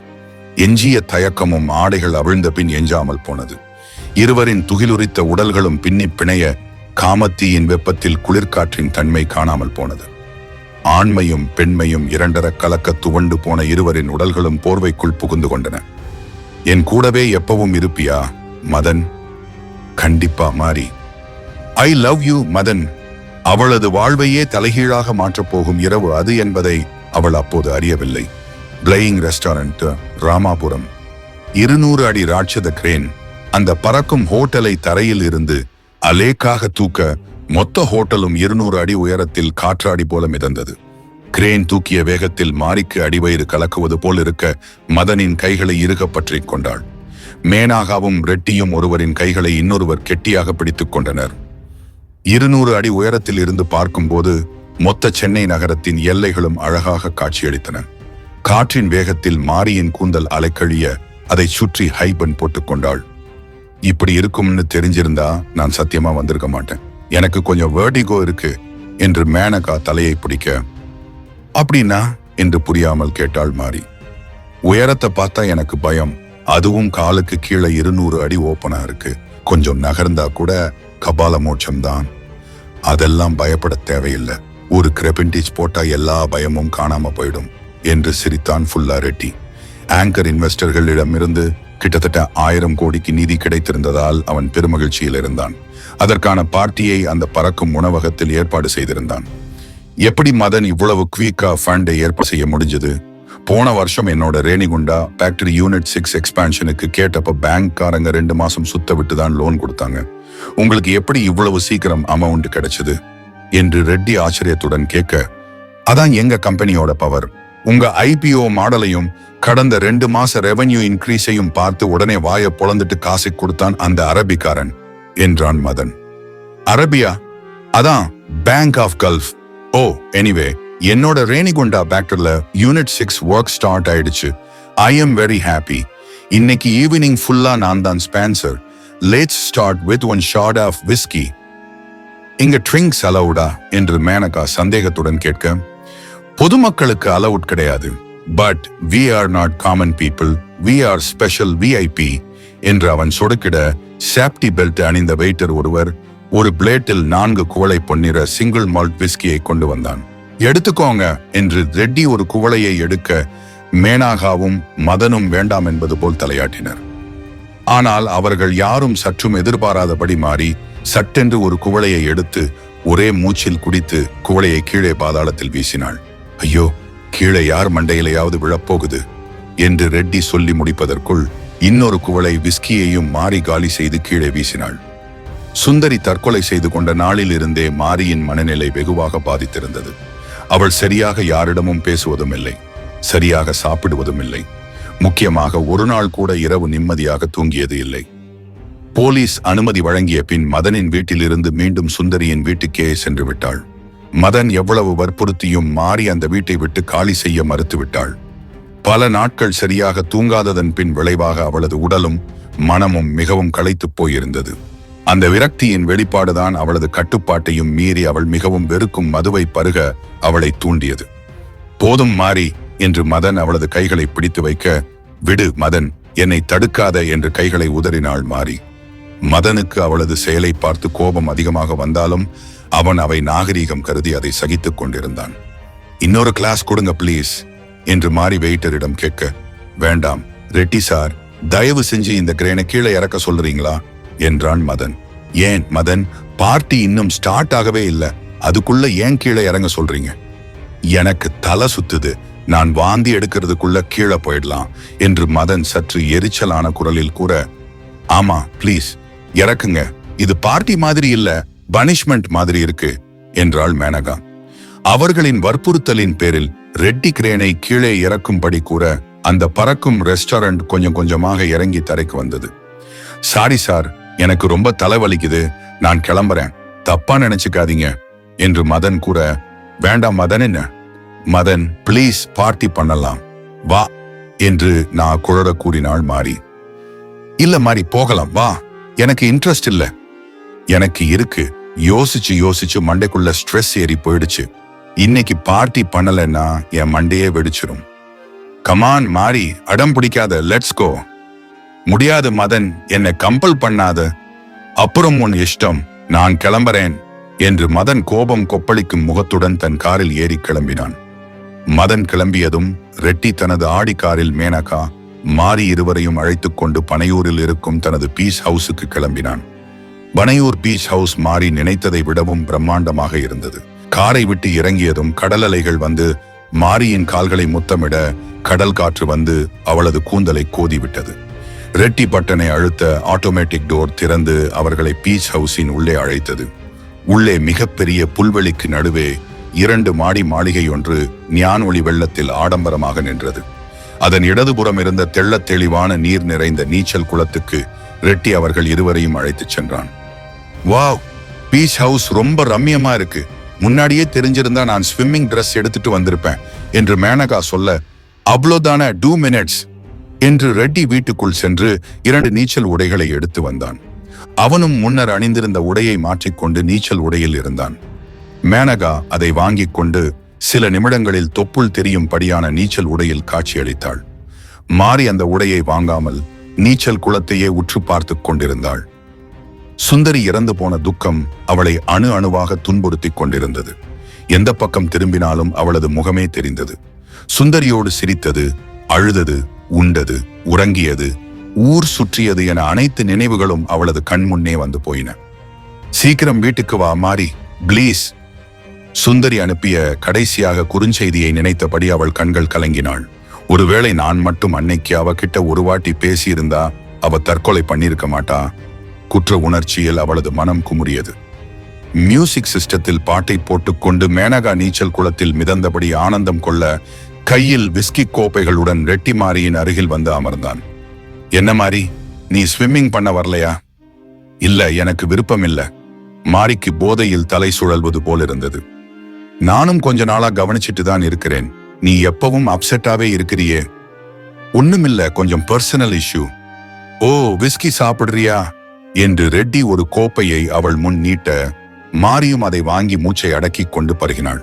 எஞ்சிய தயக்கமும் ஆடைகள் அவிழ்ந்த பின் எஞ்சாமல் போனது. இருவரின் துகிலுரித்த உடல்களும் பின்னி பிணைய காமத்தீயின் வெப்பத்தில் குளிர்காற்றின் தன்மை காணாமல் போனது. ஆண்மையும் பெண்மையும் இரண்டர கலக்க துவண்டு போன இருவரின் உடல்களும் போர்வைக்குள் புகுந்து கொண்டன. என் கூடவே எப்பவும் இருப்பியா மதன்? கண்டிப்பா Mari. I love you Madan. அவளது வாழ்வையே தலைகீழாக மாற்றப் போகும் இரவு அது என்பதை அவள் அப்போது அறியவில்லை. Playing restaurant, Ramapuram. 200 அடி ராட்சத கிரேன் அந்த பறக்கும் ஹோட்டலை தரையில் இருந்து அலேக்காக தூக்க மொத்த ஹோட்டலும் 200 அடி உயரத்தில் காற்றாடி போல மிதந்தது. கிரேன் தூக்கிய வேகத்தில் மாரிக்கு அடிவயிறு கலக்குவது போல் இருக்க மதனின் கைகளை இறுக பற்றிக் கொண்டாள். மேனாகவும் ரெட்டியும் ஒருவரின் கைகளை இன்னொருவர் கெட்டியாக பிடித்துக் கொண்டனர். 200 அடி உயரத்தில் இருந்து பார்க்கும்போது மொத்த சென்னை நகரத்தின் எல்லைகளும் அழகாக காட்சியளித்தன. காற்றின் வேகத்தில் மாரியின் கூந்தல் அலைக்கழிய அதை சுற்றி ஹைபன் போட்டுக் கொண்டாள். இப்படி இருக்கும்னு தெரிஞ்சிருந்தா நான் சத்தியமா வந்திருக்க மாட்டேன். எனக்கு கொஞ்சம் வேர்டிகோ இருக்கு என்று மேனகா தலையை பிடிக்க, அப்படின்னா என்று புரியாமல் கேட்டாள் மாரி. உயரத்தை பார்த்தா எனக்கு பயம். அதுவும் காலுக்கு கீழே 200 அடி ஓப்பனா இருக்கு. கொஞ்சம் நகர்ந்தா கூட கபால மோட்சம்தான். அதெல்லாம் பயப்பட தேவையில்லை. ஒரு கிரெபின்டேஜ் போட்டா எல்லா பயமும் காணாம போயிடும் என்று சிரித்தான் ஃபுல்லா ரெட்டி. ஆங்கர் இன்வெஸ்டர்களிடமிருந்து கிட்டத்தட்ட 1000 கோடிக்கு நிதி கிடைத்திருந்ததால் அவன் பெருமகிழ்ச்சியில் இருந்தான். அதற்கான பார்ட்டியை அந்த பறக்கும் உணவகத்தில் ஏற்பாடு செய்திருந்தான். எப்படி மதன் இவ்வளவு குவிக்கா ஃபண்டை ஏற்பாடு செய்ய முடிஞ்சது? போன வருஷம் என்னோட ரேணிகுண்டா ஃபேக்டரி யூனிட் 6 எக்ஸ்பான்ஷனுக்கு கேட்டப்ப பேங்க்காரங்க 2 மாசம் சுத்த விட்டு தான் லோன் கொடுத்தாங்க. உங்களுக்கு எப்படி இவ்வளவு சீக்கிரம் அமௌண்ட் கிடைச்சது என்று ரெட்டி ஆச்சரியத்துடன் கேட்க, அதான் எங்க கம்பெனியோட பவர். உங்க ஐபிஓ மாடலையும் கடந்த 2 மாச ரெவென்யூ இன்க்ரீஸையும் பார்த்து உடனே வாயை பொளந்துட்டு காசை கொடுத்தான் அந்த அரபிக்காரன் என்றான் மதன். அரபியா? அதான் bank of gulf. O anyway, என்னோட ரேணிகுண்டா ஃபேக்டரியில யூனிட் 6 ஒர்க் ஸ்டார்ட் ஆயிடுச்சு. I am very happy. இன்னைக்கு ஈவினிங் ஃபுல்லா நான் தான் sponsor. Let's start with 1 shot of whisky. இங்க ட்ரிங்க்ஸ் அலவுடா என்று மேனகா சந்தேகத்துடன் கேட்க, பொதுமக்களுக்கு அலவுட் கிடையாது. But we are not common people, we are special VIP என்று அவன் சொடுக்கிட, சேப்டி பெல்ட் அணிந்த வெயிட்டர் ஒருவர் ஒரு பிளேட்டில் 4 குவளை பொன்னிற சிங்கிள் மால்ட் விஸ்கியை கொண்டு வந்தான். எடுத்துக்கோங்க என்று ரெட்டி ஒரு குவளையை எடுக்க மேனாகாவும் மதனும் வேண்டாம் என்பது போல் தலையாட்டினர். ஆனால் அவர்கள் யாரும் சற்றும் எதிர்பாராதபடி மாறி சட்டென்று ஒரு குவளையை எடுத்து ஒரே மூச்சில் குடித்து குவளையை கீழே பாதாளத்தில் வீசினாள். ஐயோ, கீழே யார் மண்டையிலையாவது விழப்போகுது என்று ரெட்டி சொல்லி முடிப்பதற்குள் இன்னொரு குவளை விஸ்கியையும் மாறி காலி செய்து கீழே வீசினாள். சுந்தரி தற்கொலை செய்து கொண்ட நாளில் இருந்தே மாரியின் மனநிலை வெகுவாக பாதித்திருந்தது. அவள் சரியாக யாரிடமும் பேசுவதும் இல்லை, சரியாக சாப்பிடுவதும் இல்லை. முக்கியமாக ஒரு நாள் கூட இரவு நிம்மதியாக தூங்கியது இல்லை. போலீஸ் அனுமதி வழங்கிய பின் மதனின் வீட்டிலிருந்து மீண்டும் சுந்தரியின் வீட்டுக்கே சென்று விட்டாள். மதன் எவ்வளவு வற்புறுத்தியும் மாறி அந்த வீட்டை விட்டு காலி செய்ய மறுத்துவிட்டாள். பல நாட்கள் சரியாக தூங்காததன் பின் விளைவாக அவளது உடலும் மனமும் மிகவும் களைத்துப் போயிருந்தது. அந்த விரக்தியின் வெளிப்பாடுதான் அவளது கட்டுப்பாட்டையும் மீறி அவள் மிகவும் வெறுக்கும் மதுவை பருக அவளை தூண்டியது. போதும் மாறி என்று மதன் அவளது கைகளை பிடித்து வைக்க, விடு மதன், என்னை தடுக்காத என்று கைகளை உதறினாள் மாறி. மதனுக்கு அவளது செயலை பார்த்து கோபம் அதிகமாக வந்தாலும் அவன் அவை நாகரீகம் கருதி அதை சகித்துக் கொண்டிருந்தான். இன்னொரு கிளாஸ் கொடுங்க பிளீஸ் என்று மாறி வெயிட்டரிடம் கேட்க, வேண்டாம் ரெட்டி சார், தயவு செஞ்சு இந்த கிரேனை கீழே இறக்க சொல்றீங்களா என்றான் மதன். ஏன் மதன், பார்ட்டி இன்னும் ஸ்டார்ட் ஆகவே இல்லை, அதுக்குள்ள ஏன் கீழே இறங்க சொல்றீங்க? எனக்கு தலை சுத்துது, நான் வாந்தி எடுக்கிறதுக்குள்ள கீழே போயிடலாம் என்று மதன் சற்று எரிச்சலான குரலில் கூற, ஆமா ப்ளீஸ் இறக்குங்க, இது பார்ட்டி மாதிரி இல்ல, பனிஷ்மெண்ட் மாதிரி இருக்கு என்றாள் மேனகா. அவர்களின் வற்புறுத்தலின் பேரில் ரெட்டி கிரேனை கீழே இறக்கும்படி கூற அந்த பறக்கும் ரெஸ்டாரண்ட் கொஞ்சம் கொஞ்சமாக இறங்கி தரைக்கு வந்தது. சாரி சார், எனக்கு ரொம்ப தலைவலிக்குது, நான் கிளம்புறேன், தப்பா நினைச்சுக்காதீங்க என்று மதன் கூற, வேண்டாம் மதன். என்ன மதன், பிளீஸ் பார்ட்டி பண்ணலாம் வா என்று நான் குழற கூறினாள் மாரி. இல்ல மாரி, போகலாம் வா, எனக்கு இன்ட்ரெஸ்ட் இல்ல. எனக்கு இருக்கு. யோசிச்சு யோசிச்சு மண்டைக்குள்ள ஸ்ட்ரெஸ் ஏறி போயிடுச்சு. இன்னைக்கு பார்ட்டி பண்ணலன்னா என் மண்டையே வெடிச்சிரும். கமான் மாரி, அடம் பிடிக்காத, லெட்ஸ் கோ. முடியாது மதன், என்னை கம்பல் பண்ணாத. அப்புறம் உன் இஷ்டம், நான் கிளம்புறேன் என்று மதன் கோபம் கொப்பளிக்கும் முகத்துடன் தன் காரில் ஏறி கிளம்பினான். மதன் கிளம்பியதும் ரெட்டி தனது ஆடி காரில் மேனகா, மாரி இருவரையும் அழைத்துக் கொண்டு பனையூரில் இருக்கும் தனது பீச் ஹவுஸுக்கு கிளம்பினான். பனையூர் பீச் ஹவுஸ் மாரி நினைத்ததை விடவும் பிரம்மாண்டமாக இருந்தது. காரை விட்டு இறங்கியதும் கடல் அலைகள் வந்து மாரியின் கால்களை முத்தமிட, கடல் காற்று வந்து அவளது கூந்தலை கோதிவிட்டது. ரெட்டி பட்டனை அழுத்த ஆட்டோமேட்டிக் டோர் திறந்து அவர்களை பீச் ஹவுஸின் உள்ளே அழைத்தது. உள்ளே மிகப்பெரிய புல்வெளிக்கு நடுவே 2 மாடி மாளிகை ஒன்று ஞான் ஒளி வெள்ளத்தில் ஆடம்பரமாக நின்றது. அதன் இடதுபுறம் இருந்த தெள்ளத் தெளிவான நீர் நிறைந்த நீச்சல் குளத்துக்கு ரெட்டி அவர்கள் இருவரையும் அழைத்துச் சென்றான். வாவ், பீச் ஹவுஸ் ரொம்ப ரம்யமா இருக்கு. முன்னாடியே தெரிஞ்சிருந்தா நான் ஸ்விம்மிங் ட்ரெஸ் எடுத்துட்டு வந்திருப்பேன் என்று மேனகா சொல்ல, அவ்வளோதான 2 மினிட்ஸ் என்று ரெட்டி வீட்டுக்குள் சென்று 2 நீச்சல் உடைகளை எடுத்து வந்தான். அவனும் முன்னர் அணிந்திருந்த உடையை மாற்றிக்கொண்டு நீச்சல் உடையில் இருந்தான். மேனகா அதை வாங்கிக் கொண்டு சில நிமிடங்களில் தொப்புள் தெரியும் படியான நீச்சல் உடையில் காட்சியளித்தாள். மாரி அந்த உடையை வாங்காமல் நீச்சல் குளத்தையே உற்று பார்த்து கொண்டிருந்தாள். சுந்தரி இறந்து போன துக்கம் அவளை அணு அணுவாக துன்புறுத்திக் கொண்டிருந்தது. எந்த பக்கம் திரும்பினாலும் அவளது முகமே தெரிந்தது. சுந்தரியோடு சிரித்தது, அழுதது, உண்டது, உறங்கியது, ஊர் சுற்றியது என அனைத்து நினைவுகளும் அவளது கண் முன்னே வந்து போயின. சீக்கிரம் வீட்டுக்கு வா மாரி, ப்ளீஸ். சுந்தரி அனுப்பிய கடைசியாக குறுஞ்செய்தியை நினைத்தபடி அவள் கண்கள் கலங்கினாள். ஒருவேளை நான் மட்டும் அன்னைக்கு அவகிட்ட ஒரு வாட்டி பேசியிருந்தா அவ தற்கொலை பண்ணியிருக்க மாட்டா. குற்ற உணர்ச்சியில் அவளது மனம் குமுறியது. மியூசிக் சிஸ்டத்தில் பாட்டை போட்டுக்கொண்டு மேனகா நீச்சல் குளத்தில் மிதந்தபடி ஆனந்தம் கொள்ள கையில் விஸ்கி கோப்பைகளுடன் ரெட்டி மாரியின் அருகில் வந்து அமர்ந்தான். என்ன மாரி, நீ ஸ்விம்மிங் பண்ண வரலையா? இல்ல, எனக்கு விருப்பம் இல்ல. மாரிக்கு போதையில் தலை சுழல்வது போல் இருந்தது. நானும் கொஞ்ச நாளா கவனிச்சிட்டு தான் இருக்கிறேன். நீ எப்பவும் அப்செட்டாவே இருக்கிறியே. ஒண்ணுமில்ல, கொஞ்சம் பர்சனல் இஷ்யூ. ஓ, விஸ்கி சாப்பிடுறியா என்று ரெட்டி ஒரு கோப்பையை அவள் முன் நீட்ட, மாரியும் அதை வாங்கி மூச்சை அடக்கி கொண்டு பருகினாள்.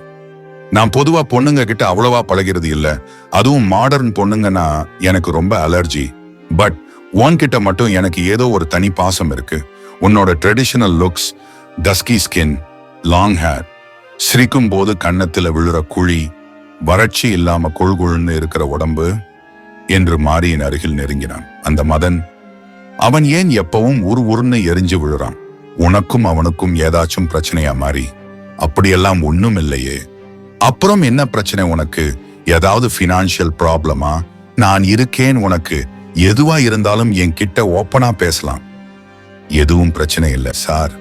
நான் பொதுவா பொண்ணுங்க கிட்ட அவ்வளவா பழகிறது இல்ல, அதுவும் மாடர்ன் பொண்ணுங்கன்னா எனக்கு ரொம்ப அலர்ஜி. பட் உன்கிட்ட மட்டும் எனக்கு ஏதோ ஒரு தனி பாசம் இருக்கு. உன்னோட traditional looks, dusky skin, long hair, சிரிக்கும் போது கன்னத்துல விழுற குழி, வறட்சி இல்லாம கொள்குள்னு இருக்கிற உடம்பு என்று மாரியின் அருகில் நெருங்கினான். அந்த மதன், அவன் ஏன் எப்பவும் உருன்னு எரிஞ்சு விழுறான்? உனக்கும் அவனுக்கும் ஏதாச்சும் பிரச்சனையா மாரி? அப்படியெல்லாம் ஒண்ணும் இல்லையே. அப்புறம் என்ன பிரச்சனை உனக்கு? ஏதாவது ஃபினான்ஷியல் ப்ராப்ளமா? நான் இருக்கேன் உனக்கு. எதுவா இருந்தாலும் என் கிட்ட ஓப்பனா பேசலாம். எதுவும் பிரச்சனை இல்லை சார்.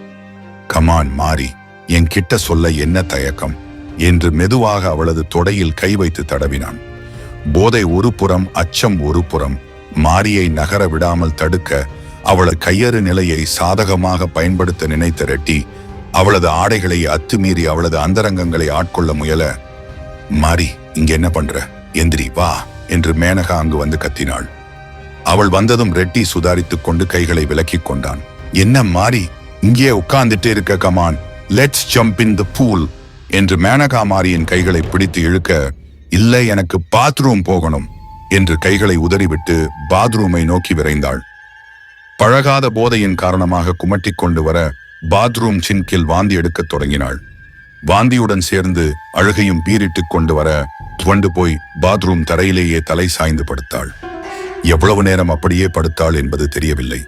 கமான் மாரி, என் கிட்ட சொல்ல என்ன தயக்கம் என்று மெதுவாக அவளது தொடையில் கை வைத்து தடவினான். போதை ஒரு புறம், அச்சம் ஒரு புறம். மாரியை நகர விடாமல் தடுக்க அவளது கையறு நிலையை சாதகமாக பயன்படுத்த நினைத்த ரெட்டி அவளது ஆடைகளை அத்துமீறி அவளது அந்தரங்கங்களை ஆட்கொள்ள முயல, மாரி, இங்க என்ன பண்ற? எந்திரி வா என்று மேனகா அங்கு வந்து கத்தினாள். அவள் வந்ததும் ரெட்டி சுதாரித்துக் கொண்டு கைகளை விலக்கிக் கொண்டான். என்ன மாரி, இங்கே உட்கார்ந்துட்டு இருக்க? Come on, let's jump in the pool என்று மேனகா மாரியின் கைகளை பிடித்து இழுக்க, இல்லை, எனக்கு பாத்ரூம் போகணும் என்று கைகளை உதறிவிட்டு பாத்ரூமை நோக்கி விரைந்தாள். பழகாத போதையின் காரணமாக குமட்டிக் கொண்டு வர பாத்ரூம் சின்கில் வாந்தி எடுக்கத் தொடங்கினாள். வாந்தியுடன் சேர்ந்து அழுகையும் பீரிட்டுக் கொண்டு வர துவண்டு போய் பாத்ரூம் தரையிலேயே தலை சாய்ந்து படுத்தாள். எவ்வளவு நேரம் அப்படியே படுத்தாள் என்பது தெரியவில்லை.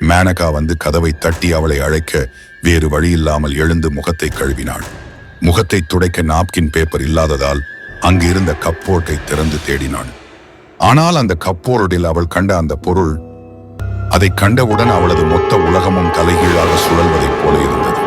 மேனகா வந்து கதவை தட்டி அவளை அழைக்க வேறு வழியில்லாமல் எழுந்து முகத்தை கழுவினாள். முகத்தை துடைக்க நாப்கின் பேப்பர் இல்லாததால் அங்கு இருந்த கப்போர்டை திறந்து தேடினாள். ஆனால் அந்த கப்போர்டில் அவள் கண்ட அந்த பொருள், அதை கண்டவுடன் அவளது மொத்த உலகமும் தலைகீழாக சுழல்வதைப் போல இருந்தது.